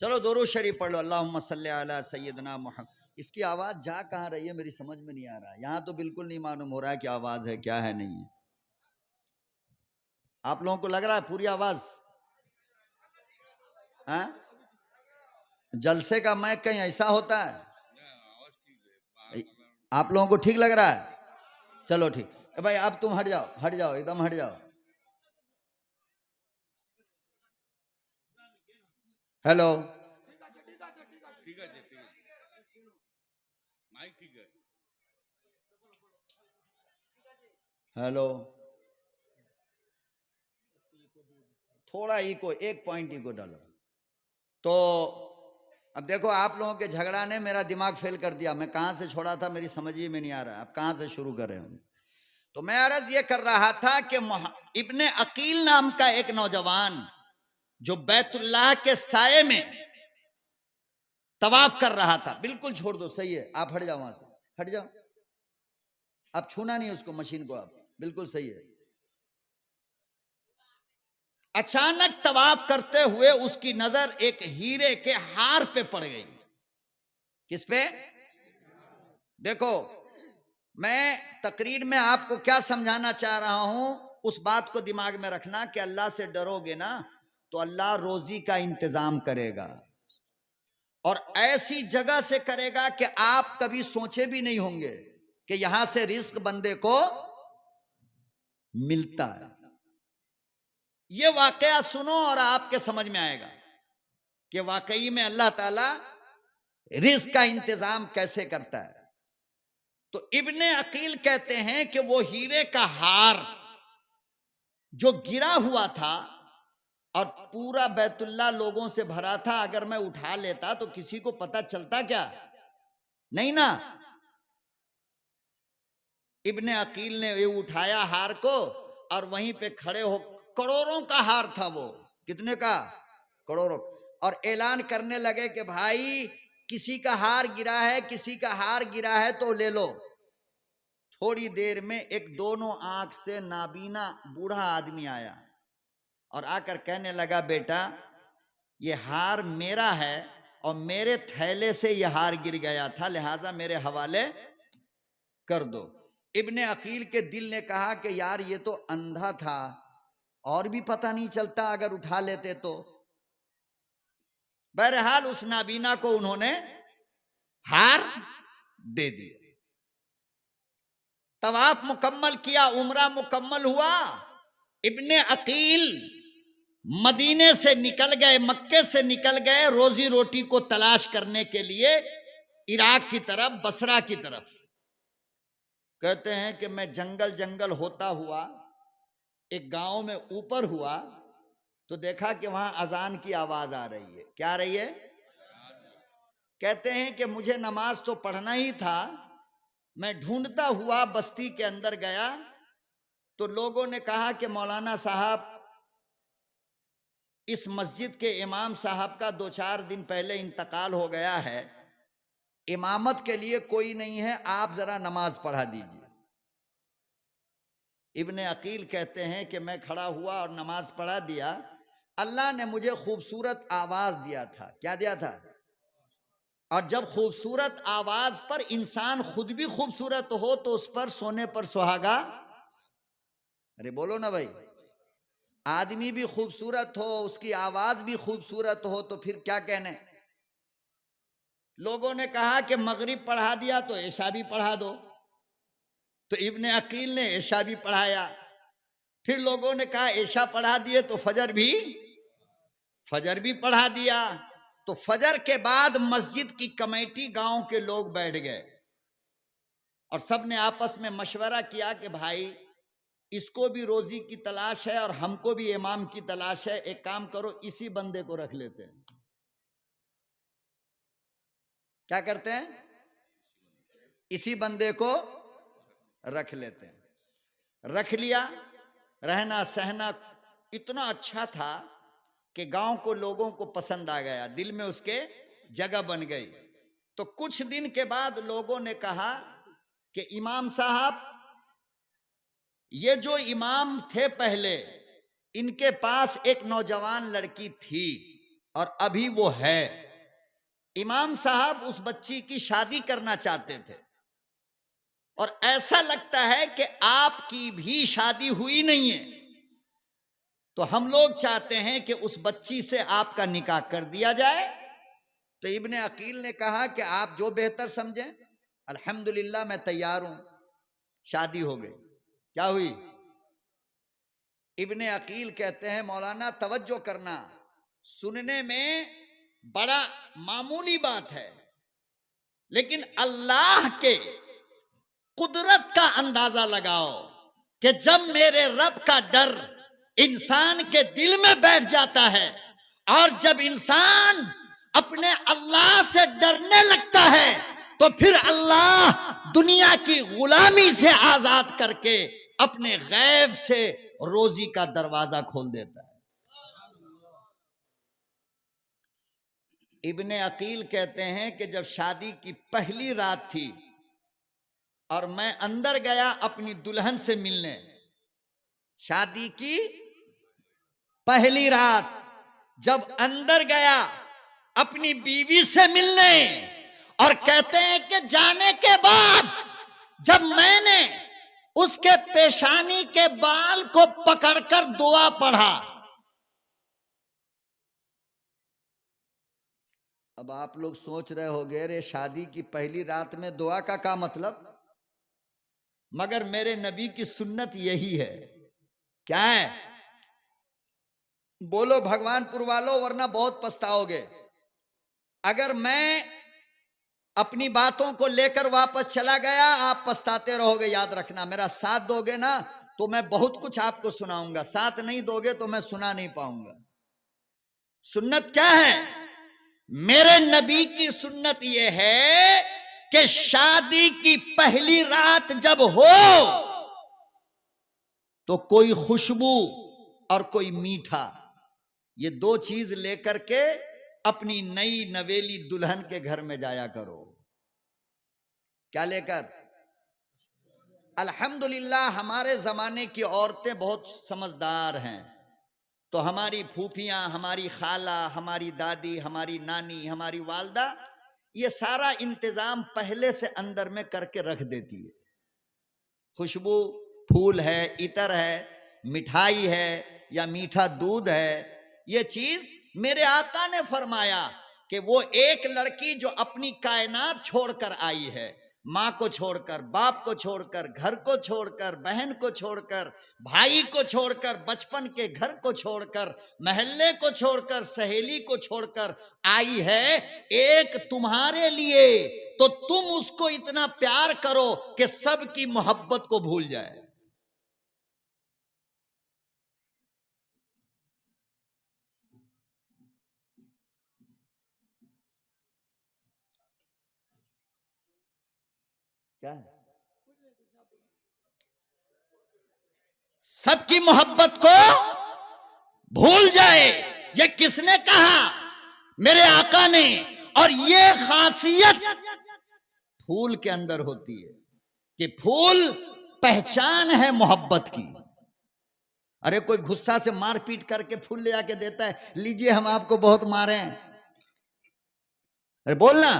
चलो दुरूद शरीफ पढ़ लो, अल्लाहुम्मा सल्ली अला सय्यदना मुहम्मद। इसकी आवाज जा कहां रही है, मेरी समझ में नहीं आ रहा। यहां तो बिल्कुल नहीं मालूम हो रहा है कि आवाज है क्या है, नहीं है। आप लोगों को लग रहा है पूरी आवाज? हाँ? जलसे का मैक कहीं ऐसा होता है? आप लोगों को ठीक लग रहा है? चलो ठीक है भाई, अब तुम हट जाओ, हट जाओ, एकदम हट जाओ। हेलो, हेलो, थोड़ा इको, 1 पॉइंट इको डालो। तो अब देखो, आप लोगों के झगड़ा ने मेरा दिमाग फेल कर दिया। मैं कहां से छोड़ा था मेरी समझ ही में नहीं आ रहा, अब कहां से शुरू कर रहे हैं। तो मैं अर्ज ये कर रहा था कि इब्ने अकील नाम का एक नौजवान जो बैतुल्लाह के साये में तवाफ कर रहा था, बिल्कुल छोड़ दो, सही है, आप हट जाओ वहां से, हट जाओ, आप छूना नहीं उसको, मशीन को, आप बिल्कुल सही है। अचानक तवाफ करते हुए उसकी नजर एक हीरे के हार पे पड़ गई। किस पे? देखो, मैं तकरीर में आपको क्या समझाना चाह रहा हूं, उस बात को दिमाग में रखना कि अल्लाह से डरोगे ना तो अल्लाह रोजी का इंतजाम करेगा, और ऐसी जगह से करेगा कि आप कभी सोचे भी नहीं होंगे कि यहां से रिस्क बंदे को मिलता है। ये वाकया सुनो और आपके समझ में आएगा कि वाकई में अल्लाह ताला रिस्क का इंतजाम कैसे करता है। तो इब्ने अकील कहते हैं कि वो हीरे का हार जो गिरा हुआ था और पूरा बैतुल्ला लोगों से भरा था, अगर मैं उठा लेता तो किसी को पता चलता क्या? नहीं ना। इब्ने अकील ने ये उठाया हार को और वहीं पे खड़े हो, करोड़ों का हार था वो, कितने का? करोड़ों। और ऐलान करने लगे कि भाई किसी का हार गिरा है, किसी का हार गिरा है तो ले लो। थोड़ी देर में एक दोनों आंख से नाबीना बूढ़ा आदमी आया और आकर कहने लगा, बेटा ये हार मेरा है और मेरे थैले से ये हार गिर गया था, लिहाजा मेरे हवाले कर दो। इब्ने अकील के दिल ने कहा कि यार ये तो अंधा था, और भी पता नहीं चलता अगर उठा लेते तो। बहरहाल उस नाबीना को उन्होंने हार दे दिया। तवाफ मुकम्मल किया, उम्रा मुकम्मल हुआ। इब्ने अकील मदीने से निकल गए, मक्के से निकल गए रोजी रोटी को तलाश करने के लिए इराक की तरफ, बसरा की तरफ। कहते हैं कि मैं जंगल जंगल होता हुआ एक गांव में ऊपर हुआ तो देखा कि वहां अजान की आवाज आ रही है। क्या आ रही है? कहते हैं कि मुझे नमाज तो पढ़ना ही था, मैं ढूंढता हुआ बस्ती के अंदर गया तो लोगों ने कहा कि मौलाना साहब, इस मस्जिद के इमाम साहब का 2-4 दिन पहले इंतकाल हो गया है, इमामत के लिए कोई नहीं है, आप जरा नमाज पढ़ा दीजिए। इब्ने अकील कहते हैं कि मैं खड़ा हुआ और नमाज पढ़ा दिया। अल्लाह ने मुझे खूबसूरत आवाज दिया था। क्या दिया था? और जब खूबसूरत आवाज पर इंसान खुद भी खूबसूरत हो तो उस पर सोने पर सुहागा। अरे बोलो ना भाई, आदमी भी खूबसूरत हो, उसकी आवाज भी खूबसूरत हो तो फिर क्या कहने। लोगों ने कहा कि मगरिब पढ़ा दिया तो ऐशा भी पढ़ा दो, तो इब्ने अकील ने ऐशा भी पढ़ाया। फिर लोगों ने कहा ऐशा पढ़ा दिए तो फजर भी पढ़ा दिया। तो फजर के बाद मस्जिद की कमेटी, गांव के लोग बैठ गए और सब ने आपस में मशवरा किया कि भाई इसको भी रोजी की तलाश है और हमको भी इमाम की तलाश है, एक काम करो इसी बंदे को रख लेते हैं। क्या करते हैं? इसी बंदे को रख लेते हैं। रख लिया। रहना सहना इतना अच्छा था कि गांव को लोगों को पसंद आ गया, दिल में उसके जगह बन गई। तो कुछ दिन के बाद लोगों ने कहा कि इमाम साहब, ये जो इमाम थे पहले, इनके पास एक नौजवान लड़की थी और अभी वो है। इमाम साहब उस बच्ची की शादी करना चाहते थे और ऐसा लगता है कि आपकी भी शादी हुई नहीं है, तो हम लोग चाहते हैं कि उस बच्ची से आपका निकाह कर दिया जाए। तो इब्ने अकील ने कहा कि आप जो बेहतर समझें। अल्हम्दुलिल्लाह मैं तैयार हूं। शादी हो गई। क्या हुई? इब्ने अकील कहते हैं मौलाना तवज्जो करना, सुनने में बड़ा मामूली बात है, लेकिन अल्लाह के कुदरत का अंदाजा लगाओ कि जब मेरे रब का डर इंसान के दिल में बैठ जाता है और जब इंसान अपने अल्लाह से डरने लगता है तो फिर अल्लाह दुनिया की गुलामी से आजाद करके अपने गैब से रोजी का दरवाजा खोल देता है। इब्ने अकील कहते हैं कि जब शादी की पहली रात थी और मैं अंदर गया अपनी दुल्हन से मिलने, शादी की पहली रात जब अंदर गया अपनी बीवी से मिलने, और कहते हैं कि जाने के बाद जब मैंने उसके पेशानी के बाल को पकड़कर दुआ पढ़ा। अब आप लोग सोच रहे होंगे रे शादी की पहली रात में दुआ का क्या मतलब, मगर मेरे नबी की सुन्नत यही है। क्या है? बोलो भगवानपुर वालों, वरना बहुत पछताओगे। अगर मैं अपनी बातों को लेकर वापस चला गया, आप पछताते रहोगे। याद रखना, मेरा साथ दोगे ना तो मैं बहुत कुछ आपको सुनाऊंगा, साथ नहीं दोगे तो मैं सुना नहीं पाऊंगा। सुन्नत क्या है? मेरे नबी की सुन्नत यह है कि शादी की पहली रात जब हो तो कोई खुशबू और कोई मीठा, ये दो चीज लेकर के अपनी नई नवेली दुल्हन के घर में जाया करो। क्या लेकर? अल्हम्दुलिल्लाह हमारे जमाने की औरतें बहुत समझदार हैं, तो हमारी फूफियां, हमारी खाला, हमारी दादी, हमारी नानी, हमारी वालदा ये सारा इंतजाम पहले से अंदर में करके रख देती है। खुशबू फूल है, इतर है, मिठाई है या मीठा दूध है, ये चीज मेरे आका ने फरमाया कि वो एक लड़की जो अपनी कायनात छोड़कर आई है, माँ को छोड़कर, बाप को छोड़कर, घर को छोड़कर, बहन को छोड़कर, भाई को छोड़कर, बचपन के घर को छोड़कर, महल्ले को छोड़कर, सहेली को छोड़कर आई है एक तुम्हारे लिए, तो तुम उसको इतना प्यार करो कि सबकी मोहब्बत को भूल जाए। क्या है? सबकी मोहब्बत को भूल जाए, ये किसने कहा? मेरे आका ने। और ये खासियत फूल के अंदर होती है कि फूल पहचान है मोहब्बत की। अरे कोई गुस्सा से मारपीट करके फूल ले आके देता है, लीजिए हम आपको बहुत मारे हैं, अरे बोलना,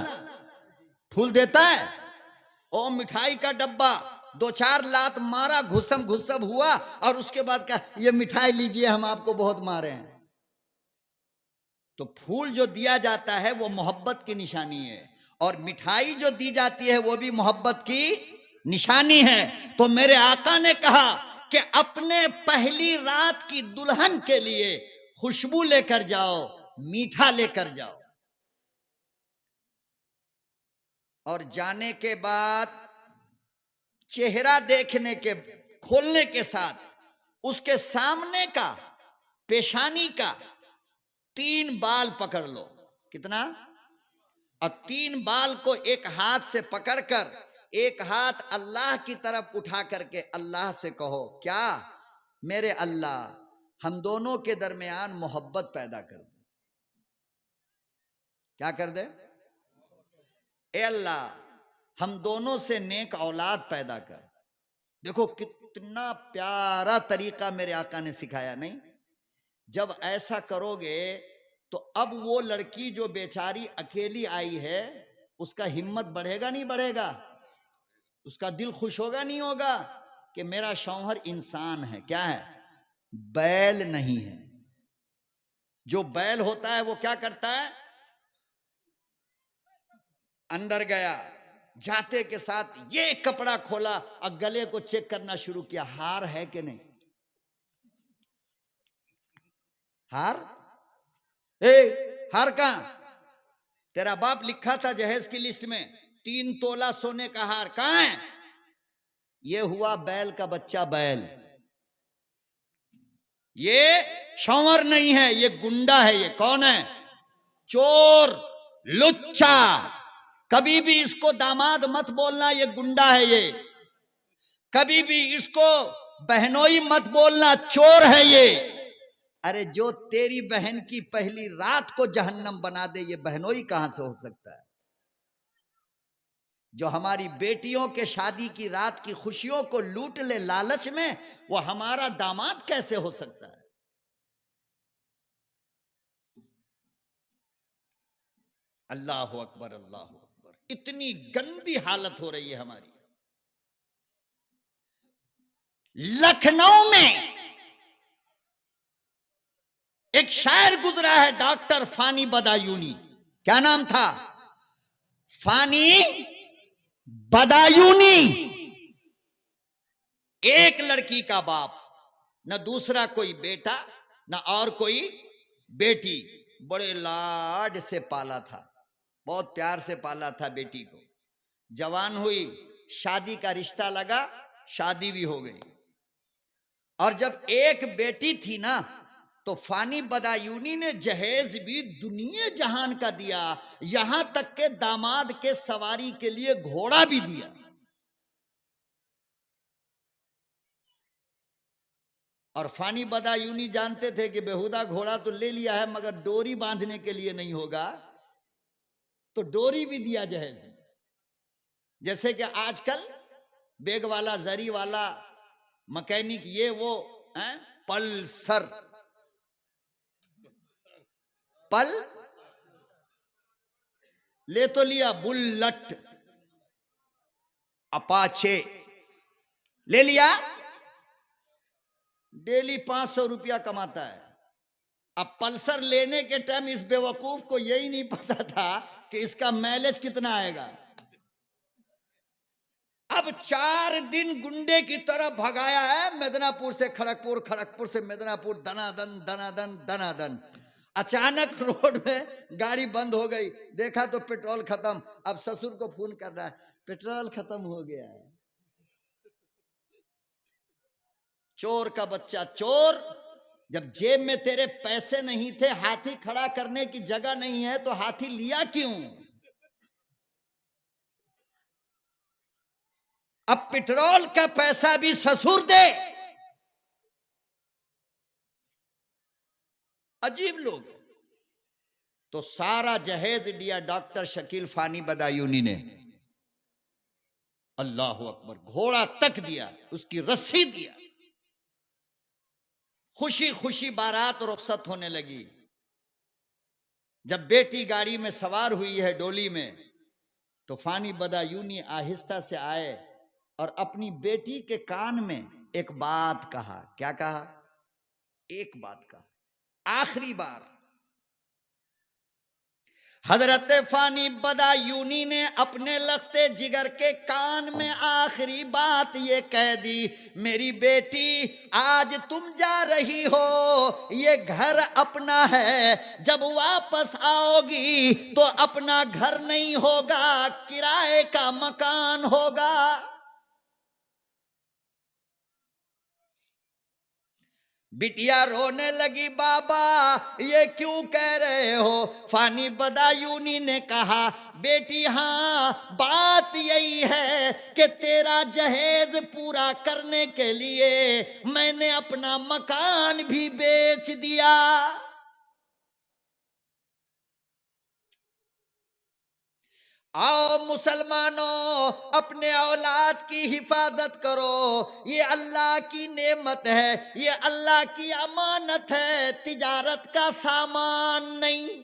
फूल देता है? ओ मिठाई का डब्बा 2-4 लात मारा, घुसम घुसम हुआ और उसके बाद कहा ये मिठाई लीजिए हम आपको बहुत मारे हैं। तो फूल जो दिया जाता है वो मोहब्बत की निशानी है, और मिठाई जो दी जाती है वो भी मोहब्बत की निशानी है। तो मेरे आका ने कहा कि अपने पहली रात की दुल्हन के लिए खुशबू लेकर जाओ, मीठा लेकर जाओ, और जाने के बाद चेहरा देखने के खोलने के साथ उसके सामने का पेशानी का 3 बाल पकड़ लो। कितना? और 3 बाल को एक हाथ से पकड़कर एक हाथ अल्लाह की तरफ उठा करके अल्लाह से कहो, क्या मेरे अल्लाह हम दोनों के दरमियान मोहब्बत पैदा कर दे। क्या कर दे? ए अल्लाह हम दोनों से नेक औलाद पैदा कर। देखो कितना प्यारा तरीका मेरे आका ने सिखाया। नहीं, जब ऐसा करोगे तो अब वो लड़की जो बेचारी अकेली आई है उसका हिम्मत बढ़ेगा नहीं बढ़ेगा? उसका दिल खुश होगा नहीं होगा कि मेरा शौहर इंसान है। क्या है? बैल नहीं है। जो बैल होता है वो क्या करता है? अंदर गया, जाते के साथ ये कपड़ा खोला और गले को चेक करना शुरू किया, हार है कि नहीं? हार? हार कहां? तेरा बाप लिखा था जहेज की लिस्ट में 3 तोला सोने का हार, कहां है? ये हुआ बैल का बच्चा बैल। ये शौहर नहीं है, ये गुंडा है। ये कौन है? चोर, लुच्चा। कभी भी इसको दामाद मत बोलना, ये गुंडा है। ये कभी भी इसको बहनोई मत बोलना, चोर है ये। अरे जो तेरी बहन की पहली रात को जहन्नम बना दे, ये बहनोई कहां से हो सकता है? जो हमारी बेटियों के शादी की रात की खुशियों को लूट ले लालच में, वो हमारा दामाद कैसे हो सकता है? अल्लाह अकबर, अल्लाह अकबर। इतनी गंदी हालत हो रही है हमारी। लखनऊ में एक शायर गुजरा है, डॉक्टर फानी बदायूनी। क्या नाम था? फानी बदायूनी। एक लड़की का बाप, न दूसरा कोई बेटा न और कोई बेटी, बड़े लाड से पाला था, बहुत प्यार से पाला था बेटी को। जवान हुई, शादी का रिश्ता लगा, शादी भी हो गई। और जब एक बेटी थी ना, तो फानी बदायूनी ने जहेज भी दुनिया जहान का दिया, यहां तक के दामाद के सवारी के लिए घोड़ा भी दिया। और फानी बदायूनी जानते थे कि बेहुदा घोड़ा तो ले लिया है, मगर डोरी बांधने के लिए नहीं होगा, तो डोरी भी दिया जहेज में। जैसे कि आजकल बेग वाला, जरी वाला मैकेनिक, ये वो पल्सर, पल ले तो लिया, बुलेट, अपाचे, ले लिया, डेली 500 रुपया कमाता है। अब पल्सर लेने के टाइम इस बेवकूफ को यही नहीं पता था कि इसका माइलेज कितना आएगा। अब 4 दिन गुंडे की तरह भगाया है, मिदनापुर से खड़गपुर, खड़गपुर से मिदनापुर, दनादन दनादन दनादन। अचानक रोड में गाड़ी बंद हो गई, देखा तो पेट्रोल खत्म। अब ससुर को फोन कर रहा है, पेट्रोल खत्म हो गया है। चोर का बच्चा चोर, जब जेब में तेरे पैसे नहीं थे, हाथी खड़ा करने की जगह नहीं है, तो हाथी लिया क्यों? अब पेट्रोल का पैसा भी ससुर दे। अजीब लोग। तो सारा जहेज दिया डॉक्टर शकील फानी बदायूनी ने। अल्लाह अकबर, घोड़ा तक दिया, उसकी रस्सी दिया। खुशी खुशी बारात रुखसत होने लगी। जब बेटी गाड़ी में सवार हुई है डोली में, तो फानी बदायूनी आहिस्ता से आए और अपनी बेटी के कान में एक बात कहा। क्या कहा? एक बात कहा, आखिरी बार। हजरत फानी बदायूनी ने अपने लखते जिगर के कान में आखिरी बात ये कह दी, मेरी बेटी आज तुम जा रही हो, ये घर अपना है, जब वापस आओगी तो अपना घर नहीं होगा, किराए का मकान होगा। बिटिया रोने लगी, बाबा ये क्यों कह रहे हो? फानी बदायूनी ने कहा, बेटी हाँ, बात यही है कि तेरा जहेज पूरा करने के लिए मैंने अपना मकान भी बेच दिया। आओ मुसलमानों, अपने औलाद की हिफाजत करो, ये अल्लाह की नेमत है, ये अल्लाह की अमानत है, तिजारत का सामान नहीं।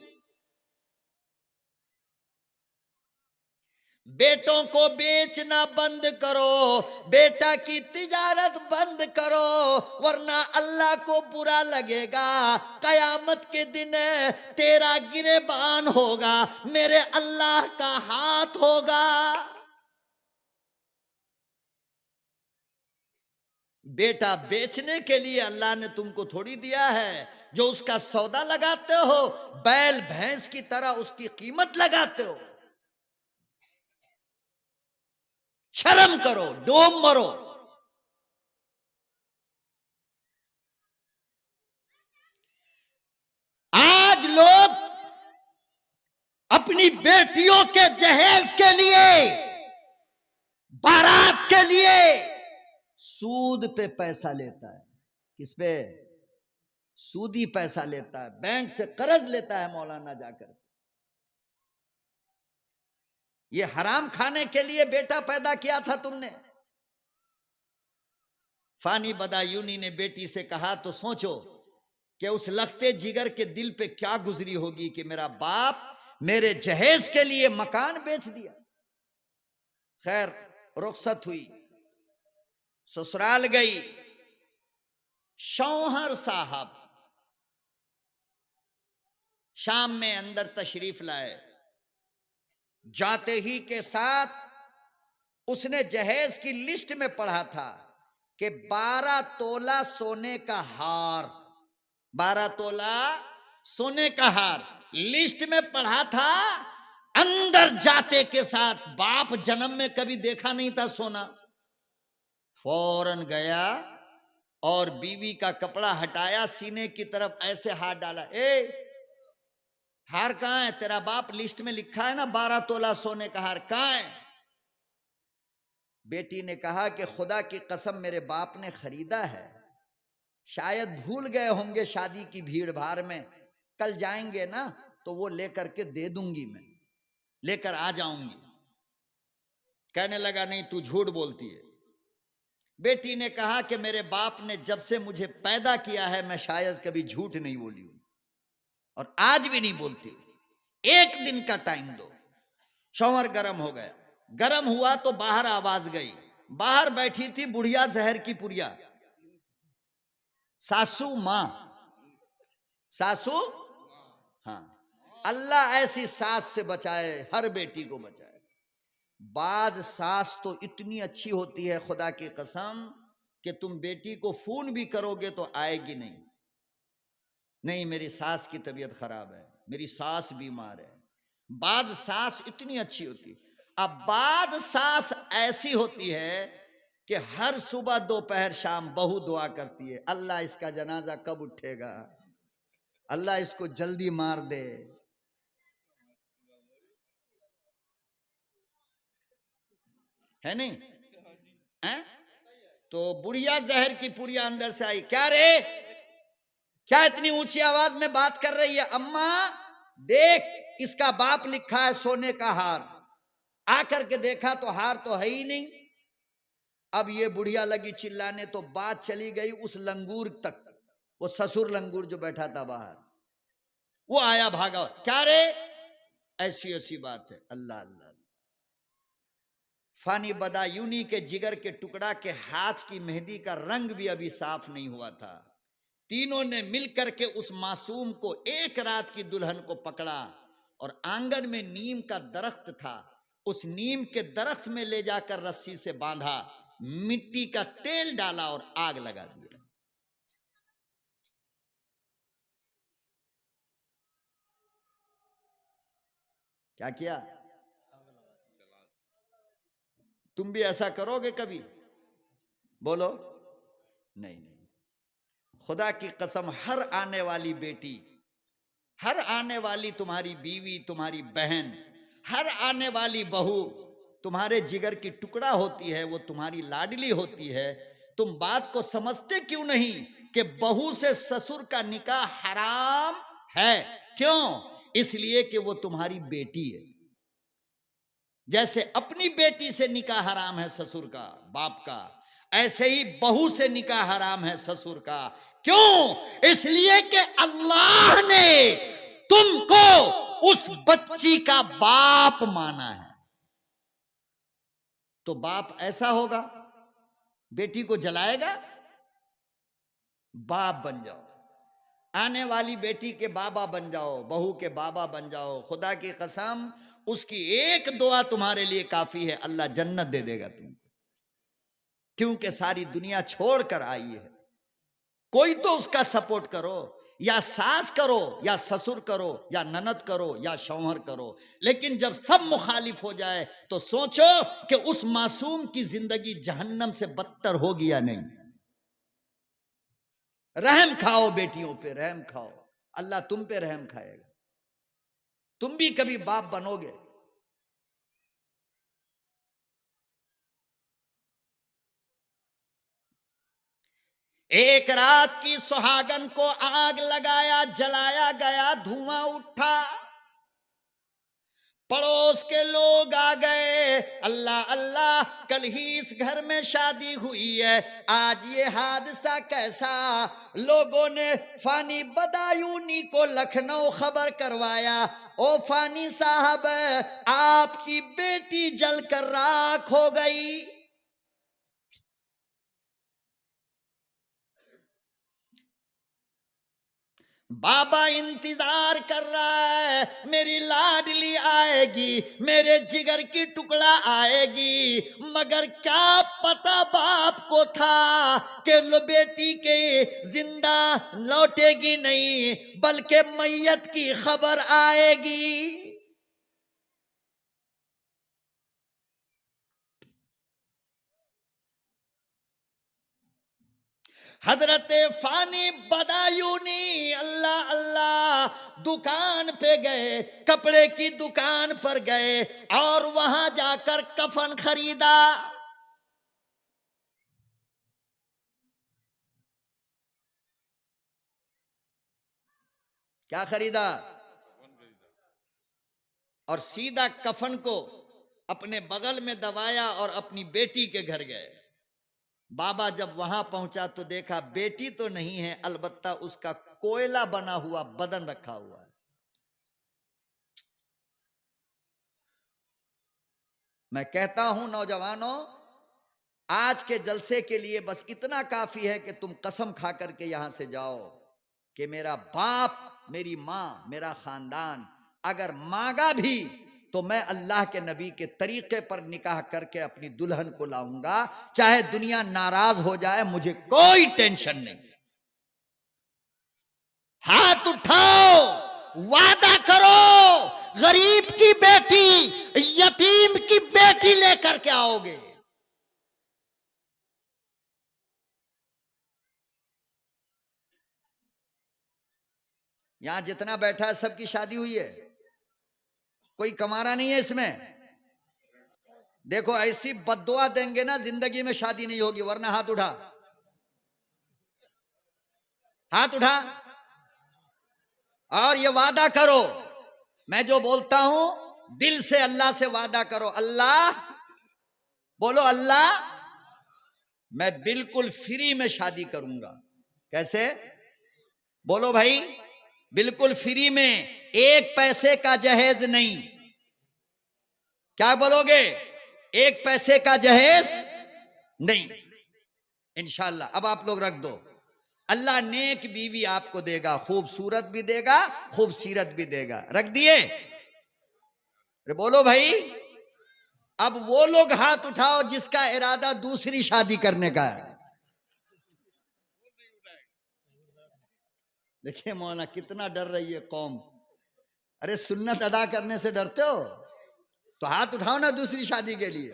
बेटों को बेचना बंद करो, बेटा की तिजारत बंद करो, वरना अल्लाह को बुरा लगेगा। कयामत के दिन तेरा गिरेबान होगा, मेरे अल्लाह का हाथ होगा। बेटा बेचने के लिए अल्लाह ने तुमको थोड़ी दिया है, जो उसका सौदा लगाते हो, बैल भैंस की तरह उसकी कीमत लगाते हो। शर्म करो, डूब मरो। आज लोग अपनी बेटियों के जहेज के लिए, बारात के लिए सूद पे पैसा लेता है। किस पे? सूदी पैसा लेता है, बैंक से कर्ज लेता है मौलाना जाकर। ये हराम खाने के लिए बेटा पैदा किया था तुमने। फानी बदायूनी ने बेटी से कहा, तो सोचो कि उस लखते जिगर के दिल पे क्या गुजरी होगी कि मेरा बाप मेरे जहेज के लिए मकान बेच दिया। खैर रुखसत हुई, ससुराल गई। शौहर साहब शाम में अंदर तशरीफ लाए। जाते ही के साथ उसने जहेज की लिस्ट में पढ़ा था कि 12 तोला सोने का हार, 12 तोला सोने का हार लिस्ट में पढ़ा था। अंदर जाते के साथ बाप जन्म में कभी देखा नहीं था सोना। फौरन गया और बीवी का कपड़ा हटाया, सीने की तरफ ऐसे हाथ डाला, ए हार कहां है? तेरा बाप लिस्ट में लिखा है ना 12 तोला सोने का हार, कहां है? बेटी ने कहा कि खुदा की कसम मेरे बाप ने खरीदा है, शायद भूल गए होंगे शादी की भीड़ भाड़ में, कल जाएंगे ना तो वो लेकर के दे दूंगी, मैं लेकर आ जाऊंगी। कहने लगा, नहीं तू झूठ बोलती है। बेटी ने कहा कि मेरे बाप ने जब से मुझे पैदा किया है मैं शायद कभी झूठ नहीं बोली हूं और आज भी नहीं बोलती, एक दिन का टाइम दो। शौहर गर्म हो गया। गर्म हुआ तो बाहर आवाज गई, बाहर बैठी थी बुढ़िया जहर की पुड़िया, सासू मां, सासू, हाँ, अल्लाह ऐसी सास से बचाए, हर बेटी को बचाए। बाज सास तो इतनी अच्छी होती है खुदा की कसम कि तुम बेटी को फोन भी करोगे तो आएगी नहीं, नहीं मेरी सास की तबीयत खराब है, मेरी सास बीमार है। बाज सास इतनी अच्छी होती। अब बाज सास ऐसी होती है कि हर सुबह दोपहर शाम बहू दुआ करती है, अल्लाह इसका जनाजा कब उठेगा, अल्लाह इसको जल्दी मार दे। है नहीं है? तो बुढ़िया जहर की पुड़िया अंदर से आई, क्या रे, क्या इतनी ऊंची आवाज में बात कर रही है? अम्मा देख, इसका बाप लिखा है सोने का हार। आकर के देखा तो हार तो है ही नहीं। अब ये बुढ़िया लगी चिल्लाने, तो बात चली गई उस लंगूर तक, वो ससुर लंगूर जो बैठा था बाहर, वो आया भागा, क्या रे, ऐसी ऐसी बात है। अल्लाह अल्लाह। फानी बदायूनी के जिगर के टुकड़ा के हाथ की मेहंदी का रंग भी अभी साफ नहीं हुआ था। तीनों ने मिलकर के उस मासूम को एक रात की दुल्हन को पकड़ा और आंगन में नीम का दरख्त था, उस नीम के दरख्त में ले जाकर रस्सी से बांधा, मिट्टी का तेल डाला और आग लगा दिया। क्या किया? तुम भी ऐसा करोगे कभी? बोलो नहीं नहीं। खुदा की कसम, हर आने वाली बेटी, हर आने वाली तुम्हारी बीवी, तुम्हारी बहन, हर आने वाली बहू तुम्हारे जिगर की टुकड़ा होती है, वो तुम्हारी लाडली होती है। तुम बात को समझते क्यों नहीं कि बहू से ससुर का निकाह हराम है? क्यों? इसलिए कि वो तुम्हारी बेटी है। जैसे अपनी बेटी से निकाह हराम है ससुर का, बाप का, ऐसे ही बहू से निकाह हराम है ससुर का। क्यों? इसलिए कि अल्लाह ने तुमको उस बच्ची का बाप माना है। तो बाप ऐसा होगा, बेटी को जलाएगा? बाप बन जाओ, आने वाली बेटी के बाबा बन जाओ, बहू के बाबा बन जाओ। खुदा की कसम, उसकी एक दुआ तुम्हारे लिए काफी है, अल्लाह जन्नत दे देगा तुमको। क्योंकि सारी दुनिया छोड़कर आई है। कोई तो उसका सपोर्ट करो, या सास करो, या ससुर करो, या ननद करो, या शौहर करो। लेकिन जब सब मुखालिफ हो जाए तो सोचो कि उस मासूम की जिंदगी जहन्नम से बदतर होगी या नहीं। रहम खाओ बेटियों पे, रहम खाओ, अल्लाह तुम पे रहम खाएगा। तुम भी कभी बाप बनोगे। एक रात की सुहागन को आग लगाया, जलाया गया, धुआं उठा, पड़ोस के लोग आ गए, अल्लाह अल्लाह, कल ही इस घर में शादी हुई है, आज ये हादसा कैसा। लोगों ने फानी बदायूनी को लखनऊ खबर करवाया, ओ फानी साहब, आपकी बेटी जलकर राख हो गई। बाबा इंतजार कर रहा है, मेरी लाडली आएगी, मेरे जिगर की टुकड़ा आएगी। मगर क्या पता बाप को था कि बेटी के जिंदा लौटेगी नहीं, बल्कि मैयत की खबर आएगी। हजरत फानी बदायूनी अल्लाह अल्लाह दुकान पे गए, कपड़े की दुकान पर गए और वहां जाकर कफन खरीदा। क्या खरीदा? और सीधा कफन को अपने बगल में दबाया और अपनी बेटी के घर गए। बाबा जब वहां पहुंचा तो देखा बेटी तो नहीं है, अलबत्ता उसका कोयला बना हुआ बदन रखा हुआ है। मैं कहता हूं नौजवानों, आज के जलसे के लिए बस इतना काफी है कि तुम कसम खा करके यहां से जाओ कि मेरा बाप, मेरी मां, मेरा खानदान अगर मांगा भी तो मैं अल्लाह के नबी के तरीके पर निकाह करके अपनी दुल्हन को लाऊंगा, चाहे दुनिया नाराज हो जाए, मुझे कोई टेंशन नहीं। हाथ उठाओ, वादा करो, गरीब की बेटी, यतीम की बेटी लेकर के आओगे। यहां जितना बैठा है सबकी शादी हुई है, कोई कमारा नहीं है इसमें। देखो ऐसी बद्दुआ देंगे ना, जिंदगी में शादी नहीं होगी। वरना हाथ उठा, हाथ उठा और ये वादा करो, मैं जो बोलता हूं दिल से अल्लाह से वादा करो। अल्लाह, बोलो अल्लाह, मैं बिल्कुल फ्री में शादी करूंगा। कैसे? बोलो भाई, बिल्कुल फ्री में, एक पैसे का जहेज नहीं। क्या बोलोगे? एक पैसे का जहेज नहीं, इंशाल्लाह। अब आप लोग रख दो, अल्लाह नेक बीवी आपको देगा, खूबसूरत भी देगा, खूबसीरत भी देगा। रख दिए? अरे बोलो भाई। अब वो लोग हाथ उठाओ जिसका इरादा दूसरी शादी करने का है। देखिए मौलाना कितना डर रही है कौम। अरे सुन्नत अदा करने से डरते हो तो हाथ उठाओ ना दूसरी शादी के लिए।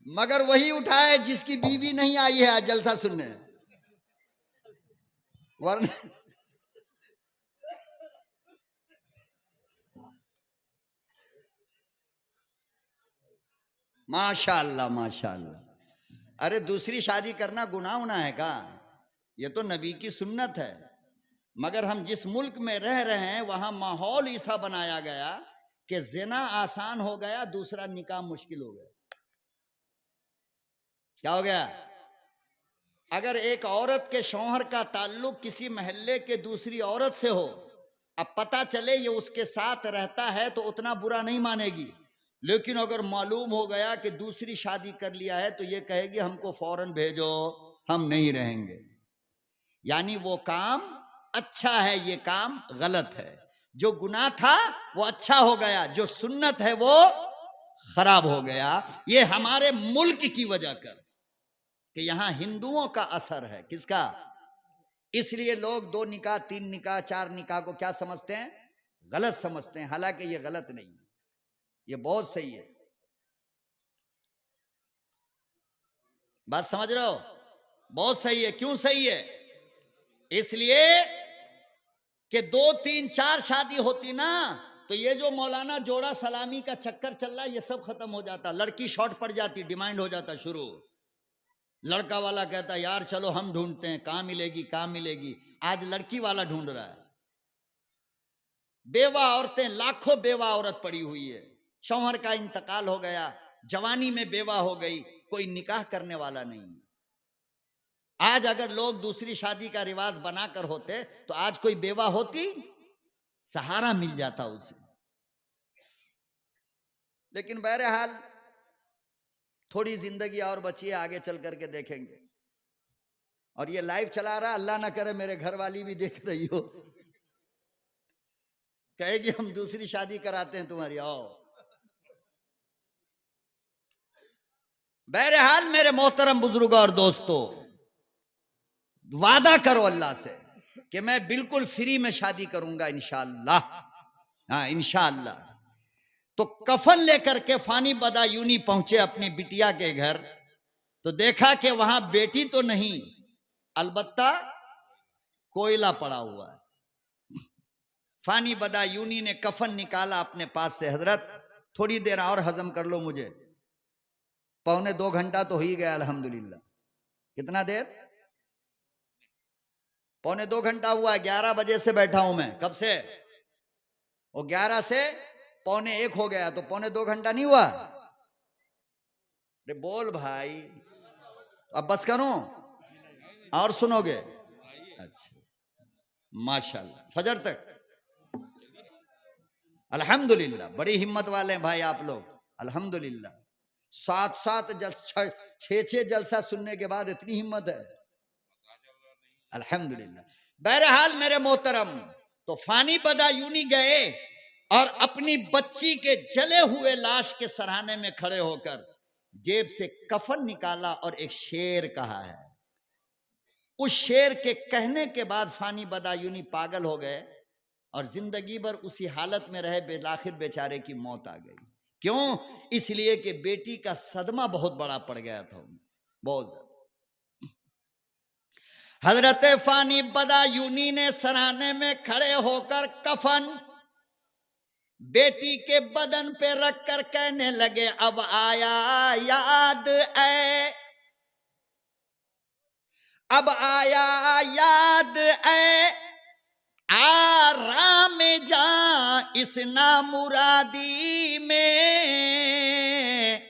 मगर वही उठाए जिसकी बीवी नहीं आई है आज जलसा सुनने, वरना माशाअल्लाह माशाअल्लाह। अरे दूसरी शादी करना गुनाह होना है का? ये तो नबी की सुन्नत है। मगर हम जिस मुल्क में रह रहे हैं वहां माहौल ऐसा बनाया गया कि जिना आसान हो गया, दूसरा निकाह मुश्किल हो गया। क्या हो गया? अगर एक औरत के शौहर का ताल्लुक किसी महल्ले के दूसरी औरत से हो, अब पता चले ये उसके साथ रहता है तो उतना बुरा नहीं मानेगी। लेकिन अगर मालूम हो गया कि दूसरी शादी कर लिया है तो ये कहेगी हमको फौरन भेजो, हम नहीं रहेंगे। यानी वो काम अच्छा है, ये काम गलत है। जो गुनाह था वो अच्छा हो गया, जो सुन्नत है वो खराब हो गया। ये हमारे मुल्क की वजह कर कि यहां हिंदुओं का असर है। किसका? इसलिए लोग 2 निकाह, 3 निकाह, 4 निकाह को क्या समझते हैं? गलत समझते हैं। हालांकि ये गलत नहीं है, ये बहुत सही है। बात समझ रहे हो? बहुत सही है। क्यों सही है? इसलिए कि 2, 3, 4 शादी होती ना तो ये जो मौलाना जोड़ा सलामी का चक्कर चल रहा है ये सब खत्म हो जाता। लड़की शॉर्ट पड़ जाती, डिमांड हो जाता शुरू। लड़का वाला कहता यार चलो हम ढूंढते हैं, कहां मिलेगी कहां मिलेगी। आज लड़की वाला ढूंढ रहा है। बेवा औरतें, लाखों बेवा औरत पड़ी हुई है। शौहर का इंतकाल हो गया, जवानी में बेवा हो गई, कोई निकाह करने वाला नहीं। आज अगर लोग दूसरी शादी का रिवाज बनाकर होते तो आज कोई बेवा होती, सहारा मिल जाता उसे। लेकिन बहरहाल थोड़ी जिंदगी और बची है, आगे चल करके देखेंगे। और ये लाइव चला रहा, अल्लाह ना करे मेरे घर वाली भी देख रही हो, कहेगी हम दूसरी शादी कराते हैं तुम्हारी, आओ। बहरहाल मेरे मोहतरम बुजुर्गों और दोस्तों, वादा करो अल्लाह से कि मैं बिल्कुल फ्री में शादी करूंगा इंशाअल्लाह। हाँ इंशाअल्लाह। तो कफन लेकर के फानी बदायूनी पहुंचे अपनी बिटिया के घर, तो देखा कि वहां बेटी तो नहीं, अलबत्ता कोयला पड़ा हुआ है। फानी बदायूनी ने कफन निकाला अपने पास से, हजरत थोड़ी देर और हजम कर लो मुझे, 1.25 घंटा तो हो ही गया अल्हम्दुलिल्लाह। कितना देर? 1.25 घंटा हुआ। 11 बजे से बैठा हूं मैं। कब से? वो 11 से 1:45 हो गया, तो 1.25 घंटा नहीं हुआ? अरे बोल भाई, अब बस करूं और सुनोगे? अच्छा माशाल्लाह, फजर तक। अल्हम्दुलिल्लाह, बड़ी हिम्मत वाले हैं भाई आप लोग, अल्हम्दुलिल्लाह। सात सात छह छह जलसा सुनने के बाद इतनी हिम्मत है, अल्हम्दुलिल्लाह। बहरहाल मेरे मोहतरम, तो फानी बदायूनी गए और अपनी बच्ची के जले हुए लाश के सराहने में खड़े होकर जेब से कफन निकाला और एक शेर कहा है। उस शेर के कहने के बाद फानी बदायूनी पागल हो गए और जिंदगी भर उसी हालत में रहे, बेलाखिर बेचारे की मौत आ गई। क्यों? इसलिए कि बेटी का सदमा बहुत बड़ा पड़ गया था, बहुत ज्यादा। हजरत फानी बदायूनी ने सराहने में खड़े होकर कफन बेटी के बदन पे रखकर कहने लगे, अब आया याद ऐ, अब आया याद ऐ, आराम जा इस नामुरादी में,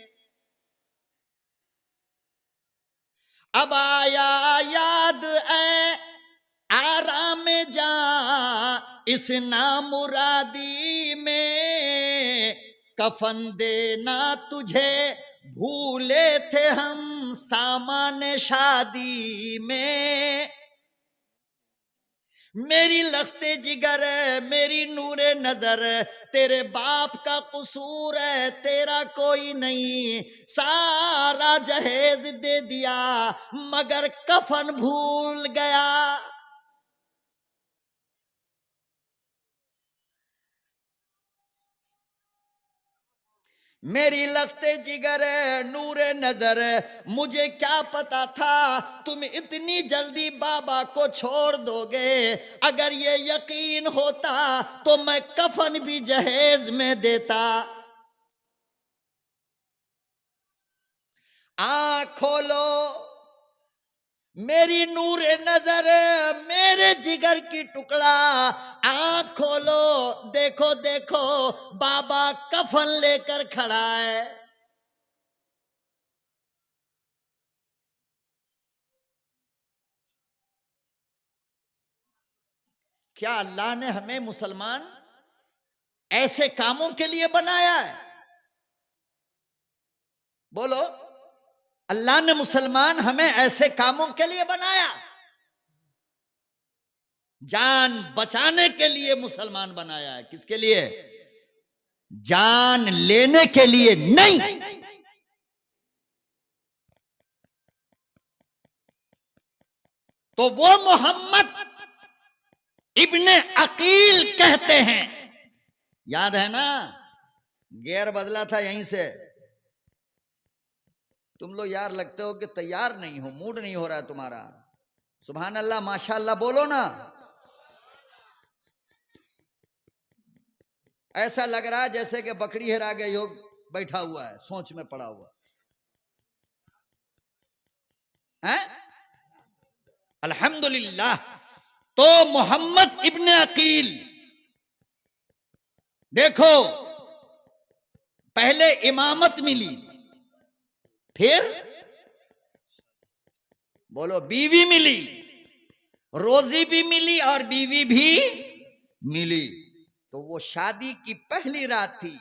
अब आया याद ऐ, आराम जा इस नामुरादी में, कफन देना तुझे भूले थे हम सामान शादी में। मेरी लख्ते जिगर, मेरी नूरे नजर, तेरे बाप का कसूर है, तेरा कोई नहीं। सारा जहेज दे दिया मगर कफन भूल गया। मेरी लख्ते जिगर, नूरे नजर, मुझे क्या पता था तुम इतनी जल्दी बाबा को छोड़ दोगे। अगर ये यकीन होता तो मैं कफन भी जहेज में देता। आँख खोलो मेरी नूरे नजर, मेरे जिगर की टुकड़ा, आँख खोलो, देखो देखो बाबा कफन लेकर खड़ा है। क्या अल्लाह ने हमें मुसलमान ऐसे कामों के लिए बनाया है? बोलो, अल्लाह ने मुसलमान हमें ऐसे कामों के लिए बनाया? जान बचाने के लिए मुसलमान बनाया है। किसके लिए? जान लेने के लिए नहीं। तो वो मोहम्मद इब्ने अकील कहते हैं, याद है ना? गेर बदला था यहीं से। तुम लोग यार लगते हो कि तैयार नहीं हो, मूड नहीं हो रहा है तुम्हारा। सुभान अल्लाह, माशाअल्लाह बोलो ना। ऐसा लग रहा है जैसे कि बकरी हेरा गई हो, बैठा हुआ है, सोच में पड़ा हुआ है। अल्हम्दुलिल्लाह। तो मोहम्मद इब्ने अकील, देखो, पहले इमामत मिली, फिर बोलो बीवी मिली, रोजी भी मिली और बीवी भी मिली। तो वो शादी की पहली रात थी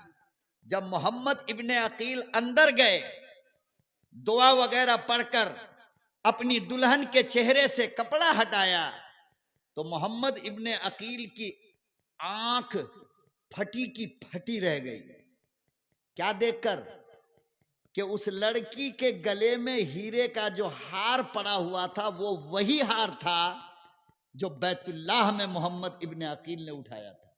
जब मोहम्मद इब्ने अकील अंदर गए, दुआ वगैरह पढ़कर अपनी दुल्हन के चेहरे से कपड़ा हटाया, तो मोहम्मद इब्ने अकील की आंख फटी की फटी रह गई। क्या देखकर? कि उस लड़की के गले में हीरे का जो हार पड़ा हुआ था वो वही हार था जो बैतुल्लाह में मोहम्मद इब्ने अकील ने उठाया था।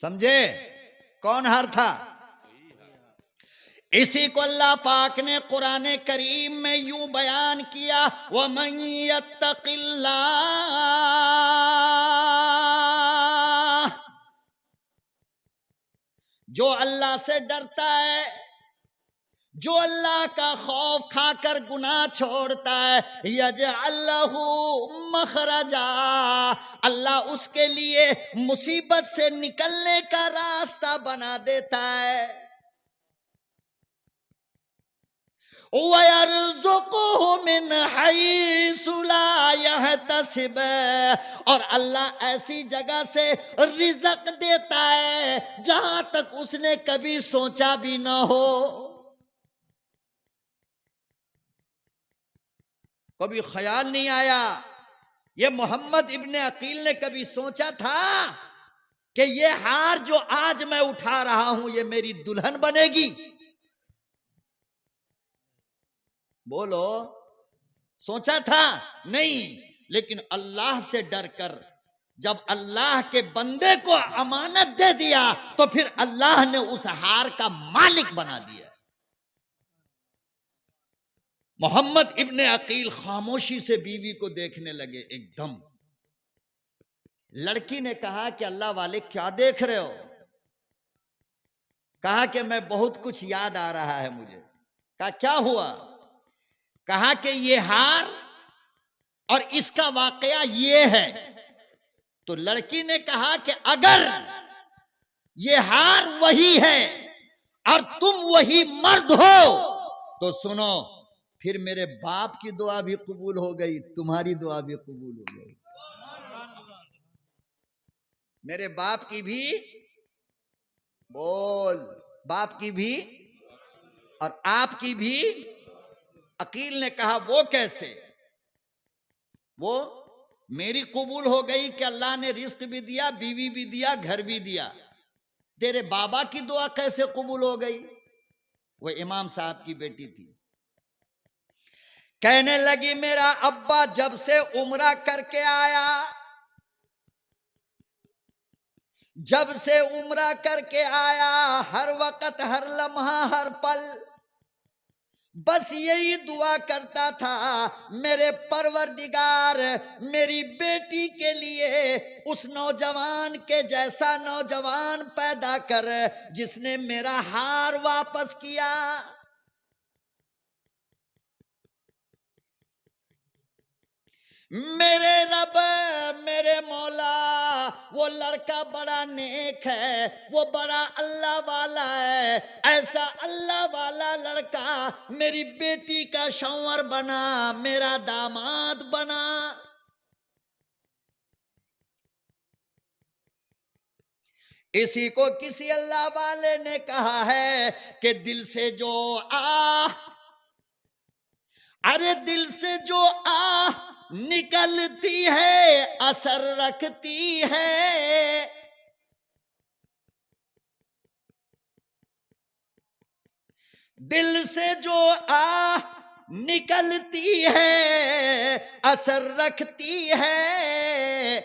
समझे? कौन हार था? इसी को अल्लाह पाक ने कुरान करीम में यूं बयान किया, वमन यत्तकिल्लाह, जो अल्लाह से डरता है, जो अल्लाह का खौफ खाकर गुनाह छोड़ता है, यजअल लहू मखरजा, अल्लाह उसके लिए मुसीबत से निकलने का रास्ता बना देता है। वयर्ज़ुक़ुहु मिन हैसु ला यहतसिब, और अल्लाह ऐसी जगह से रिज़्क़ देता है जहां तक उसने कभी सोचा भी ना हो। कभी ख्याल नहीं आया। ये मोहम्मद इब्ने अकील ने कभी सोचा था कि ये हार जो आज मैं उठा रहा हूं ये मेरी दुल्हन बनेगी? बोलो, सोचा था? नहीं। लेकिन अल्लाह से डरकर जब अल्लाह के बंदे को अमानत दे दिया तो फिर अल्लाह ने उस हार का मालिक बना दिया। मोहम्मद इब्ने अकील खामोशी से बीवी को देखने लगे। एकदम लड़की ने कहा कि अल्लाह वाले क्या देख रहे हो? कहा कि मैं बहुत कुछ याद आ रहा है मुझे। कहा क्या हुआ? कहा कि ये हार और इसका वाकया ये है। तो लड़की ने कहा कि अगर ये हार वही है और तुम वही मर्द हो तो सुनो, फिर मेरे बाप की दुआ भी कबूल हो गई, तुम्हारी दुआ भी कबूल हो गई। मेरे बाप की भी, बोल, बाप की भी और आपकी भी। अकील ने कहा वो कैसे? वो मेरी कबूल हो गई कि अल्लाह ने रिस्क भी दिया, बीवी भी दिया, घर भी दिया। तेरे बाबा की दुआ कैसे कबूल हो गई? वो इमाम साहब की बेटी थी। कहने लगी मेरा अब्बा जब से उम्रा करके आया, जब से उम्रा करके आया, हर वक्त, हर लम्हा, हर पल बस यही दुआ करता था, मेरे परवरदिगार मेरी बेटी के लिए उस नौजवान के जैसा नौजवान पैदा कर जिसने मेरा हार वापस किया। मेरे रब, मेरे मौला, वो लड़का बड़ा नेक है, वो बड़ा अल्लाह वाला है। ऐसा अल्लाह वाला लड़का मेरी बेटी का शौहर बना, मेरा दामाद बना। इसी को किसी अल्लाह वाले ने कहा है कि दिल से जो अरे दिल से जो निकलती है असर रखती है। दिल से जो निकलती है असर रखती है,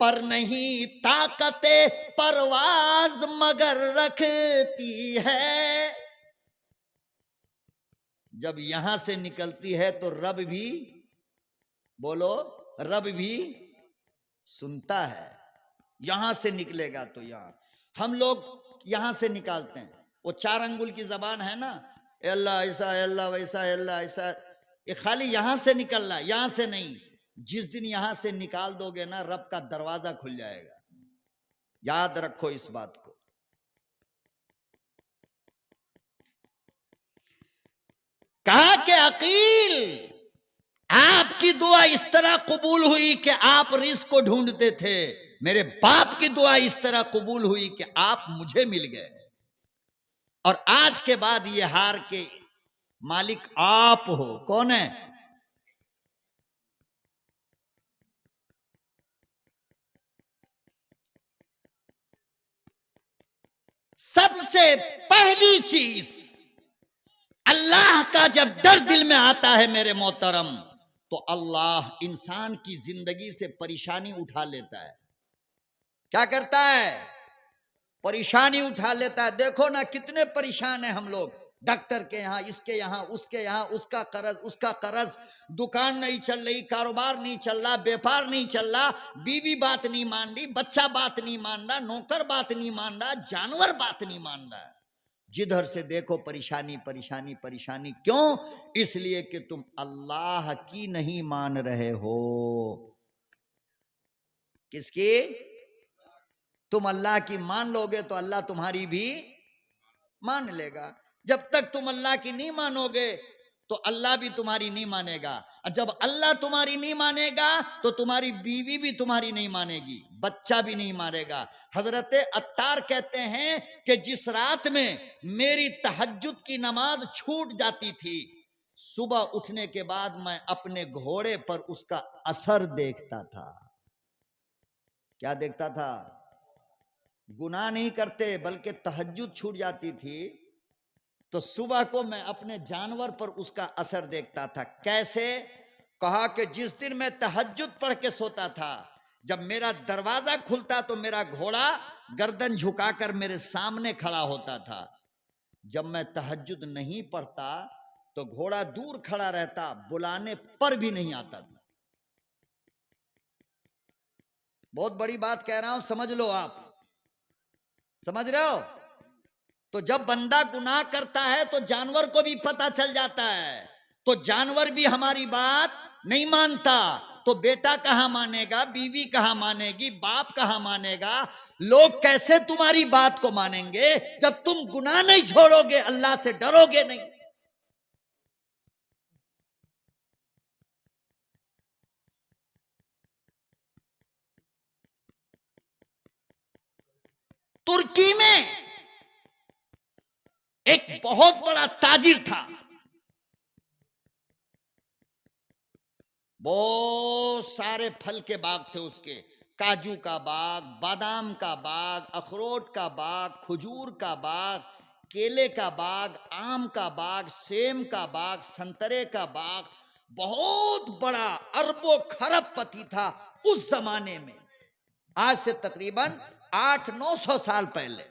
पर नहीं ताकते परवाज मगर रखती है। जब यहां से निकलती है तो रब भी, बोलो, रब भी सुनता है। यहां से निकलेगा तो यहां हम लोग यहां से निकालते हैं। वो 4 अंगुल की जबान है ना, अल्लाह ऐसा, अल्लाह वैसा, अल्लाह ऐसा, ये खाली यहां से निकलना, यहां से नहीं। जिस दिन यहां से निकाल दोगे ना, रब का दरवाजा खुल जाएगा। याद रखो इस बात को। कहा कि अकील, आपकी दुआ इस तरह कबूल हुई कि आप रिस्क को ढूंढते थे, मेरे बाप की दुआ इस तरह कबूल हुई कि आप मुझे मिल गए, और आज के बाद ये हार के मालिक आप हो। कौन है? सबसे पहली चीज, अल्लाह का जब डर दिल में आता है मेरे मोहतरम, तो अल्लाह इंसान की जिंदगी से परेशानी उठा लेता है। क्या करता है? परेशानी उठा लेता है। देखो ना कितने परेशान हैं हम लोग, डॉक्टर के यहाँ, इसके यहाँ, उसके यहाँ, उसका कर्ज, उसका कर्ज, दुकान नहीं चल रही, कारोबार नहीं चल रहा, व्यापार नहीं चल रहा, बीवी बात नहीं मान रही, बच्चा बात नहीं मान रहा, नौकर बात नहीं मान रहा, जानवर बात नहीं मान रहा। जिधर से देखो परेशानी, परेशानी, परेशानी। क्यों? इसलिए कि तुम अल्लाह की नहीं मान रहे हो। किसकी? तुम अल्लाह की मान लोगे तो अल्लाह तुम्हारी भी मान लेगा। जब तक तुम अल्लाह की नहीं मानोगे तो अल्लाह भी तुम्हारी नहीं मानेगा, और जब अल्लाह तुम्हारी नहीं मानेगा तो तुम्हारी बीवी भी तुम्हारी नहीं मानेगी, बच्चा भी नहीं मानेगा। हजरत अत्तार कहते हैं कि जिस रात में मेरी तहज्जुद की नमाज छूट जाती थी, सुबह उठने के बाद मैं अपने घोड़े पर उसका असर देखता था। क्या देखता था? गुनाह नहीं करते, बल्कि तहज्जुद छूट जाती थी तो सुबह को मैं अपने जानवर पर उसका असर देखता था। कैसे? कहा कि जिस दिन मैं तहज्जुद पढ़ के सोता था, जब मेरा दरवाजा खुलता तो मेरा घोड़ा गर्दन झुकाकर मेरे सामने खड़ा होता था। जब मैं तहज्जुद नहीं पढ़ता तो घोड़ा दूर खड़ा रहता, बुलाने पर भी नहीं आता था। बहुत बड़ी बात कह रहा हूं, समझ लो। आप समझ रहे हो? तो जब बंदा गुनाह करता है तो जानवर को भी पता चल जाता है, तो जानवर भी हमारी बात नहीं मानता, तो बेटा कहां मानेगा, बीवी कहां मानेगी, बाप कहां मानेगा? लोग कैसे तुम्हारी बात को मानेंगे जब तुम गुनाह नहीं छोड़ोगे, अल्लाह से डरोगे नहीं। तुर्की में एक बहुत बड़ा ताजिर था, बहुत सारे फल के बाग थे उसके, काजू का बाग, बादाम का बाग, अखरोट का बाग, खजूर का बाग, केले का बाग, आम का बाग, सेम का बाग, संतरे का बाग। बहुत बड़ा अरबों खरबपति था उस जमाने में, आज से तकरीबन 800-900 साल पहले।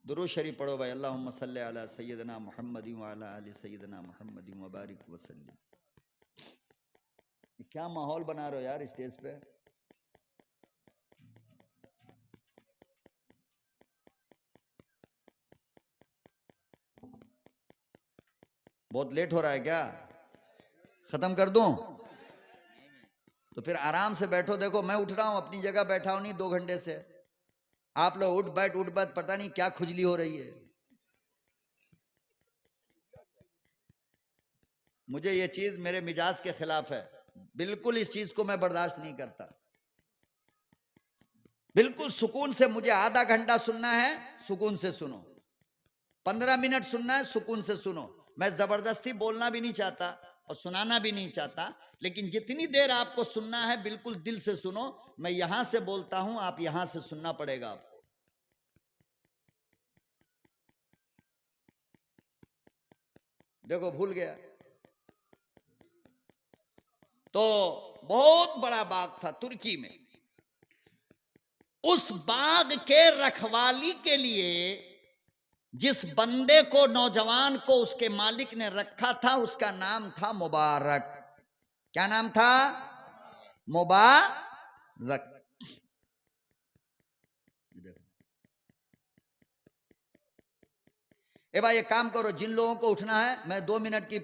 दुरूद शरीफ पढ़ो भाई। अल्लाहुम्मा सल्ली अला सय्यदना मुहम्मद व अला आलि सय्यदना मुहम्मद व बारिक वसल्लिम। क्या माहौल बना रहे हो यार स्टेज पे? बहुत लेट हो रहा है क्या? खत्म कर दूं? तो फिर आराम से बैठो। देखो मैं उठ रहा हूं, अपनी जगह बैठा हूं नहीं 2 घंटे से। आप लोग उठ बैठ पता नहीं क्या खुजली हो रही है। मुझे ये चीज मेरे मिजाज के खिलाफ है, बिल्कुल इस चीज को मैं बर्दाश्त नहीं करता। बिल्कुल सुकून से मुझे आधा घंटा सुनना है, सुकून से सुनो। 15 मिनट सुनना है, सुकून से सुनो। मैं जबरदस्ती बोलना भी नहीं चाहता और सुनाना भी नहीं चाहता, लेकिन जितनी देर आपको सुनना है बिल्कुल दिल से सुनो। मैं यहां से बोलता हूं, आप यहां से सुनना पड़ेगा आपको। देखो भूल गया। तो बहुत बड़ा बाग था तुर्की में। उस बाग के रखवाली के लिए जिस बंदे को, नौजवान को उसके मालिक ने रखा था, उसका नाम था मुबारक। क्या नाम था? मुबारक। ए भाई एक काम करो, जिन लोगों को उठना है मैं 2 मिनट की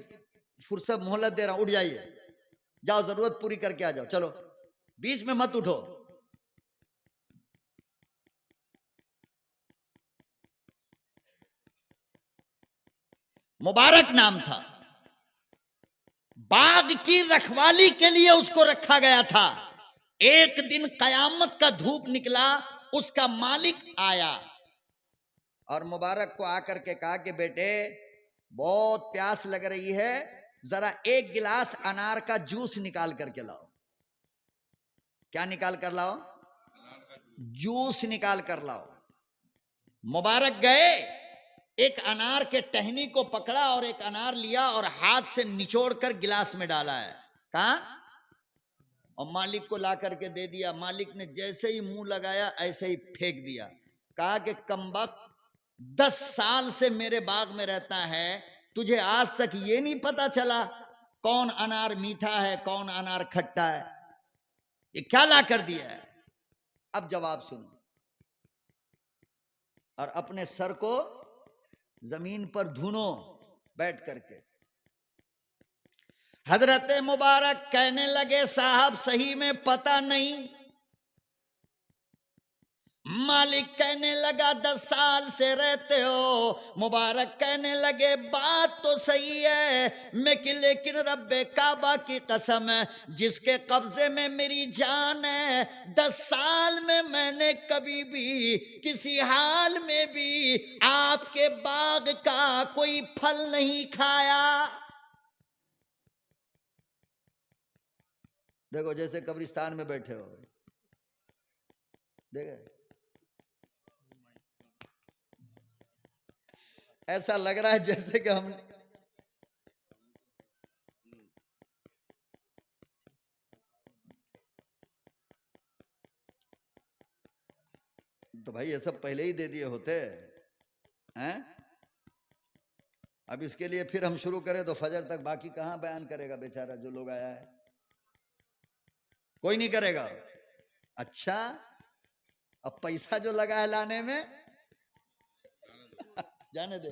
फुर्सत मोहलत दे रहा हूं, उठ जाइए, जाओ जरूरत पूरी करके आ जाओ। चलो बीच में मत उठो। मुबारक नाम था। बाग की रखवाली के लिए उसको रखा गया था। एक दिन कयामत का धूप निकला, उसका मालिक आया और मुबारक को आकर के कहा कि बेटे बहुत प्यास लग रही है, जरा 1 गिलास अनार का जूस निकाल करके लाओ। क्या निकाल कर लाओ? जूस निकाल कर लाओ। मुबारक गए, एक अनार के टहनी को पकड़ा और एक अनार लिया और हाथ से निचोड़ कर गिलास में डाला है। कहा? और मालिक को ला करके दे दिया। मालिक ने जैसे ही मुंह लगाया ऐसे ही फेंक दिया। कहा कि कमबख्त 10 साल से मेरे बाग में रहता है, तुझे आज तक ये नहीं पता चला कौन अनार मीठा है कौन अनार खट्टा है? ये क्या ला कर दिया है? अब जवाब सुनो और अपने सर को जमीन पर धुनो बैठ करके। हजरत मुबारक कहने लगे साहब सही में पता नहीं। मालिक कहने लगा 10 साल से रहते हो। मुबारक कहने लगे बात तो सही है लेकिन रब्बे काबा की कसम है जिसके कब्जे में मेरी जान है, 10 साल में मैंने कभी भी किसी हाल में भी आपके बाग का कोई फल नहीं खाया। देखो जैसे कब्रिस्तान में बैठे हो, देखे ऐसा लग रहा है जैसे कि हम तो भाई ये सब पहले ही दे दिए होते हैं। अब इसके लिए फिर हम शुरू करें तो फजर तक बाकी कहां बयान करेगा बेचारा जो लोग आया है, कोई नहीं करेगा। अच्छा अब पैसा जो लगा है लाने में जाने दे,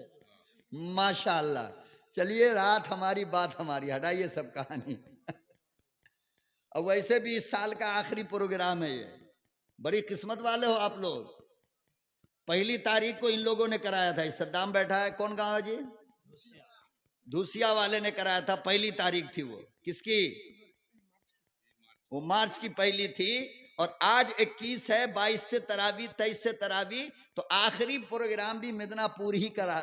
माशाअल्लाह। चलिए रात हमारी बात हमारी, हटाइए सब कहानी। अब वैसे भी इस साल का आखिरी प्रोग्राम है ये, बड़ी किस्मत वाले हो आप लोग। 1 तारीख को इन लोगों ने कराया था, सद्दाम बैठा है, कौन गांव है जी, धूसिया वाले ने कराया था। 1 तारीख थी वो, किसकी, वो मार्च की 1 थी और आज 21 है, 22 से तरावी, 23 से तरावी, तो आखिरी प्रोग्राम भी मिदनापुर ही करा रहा।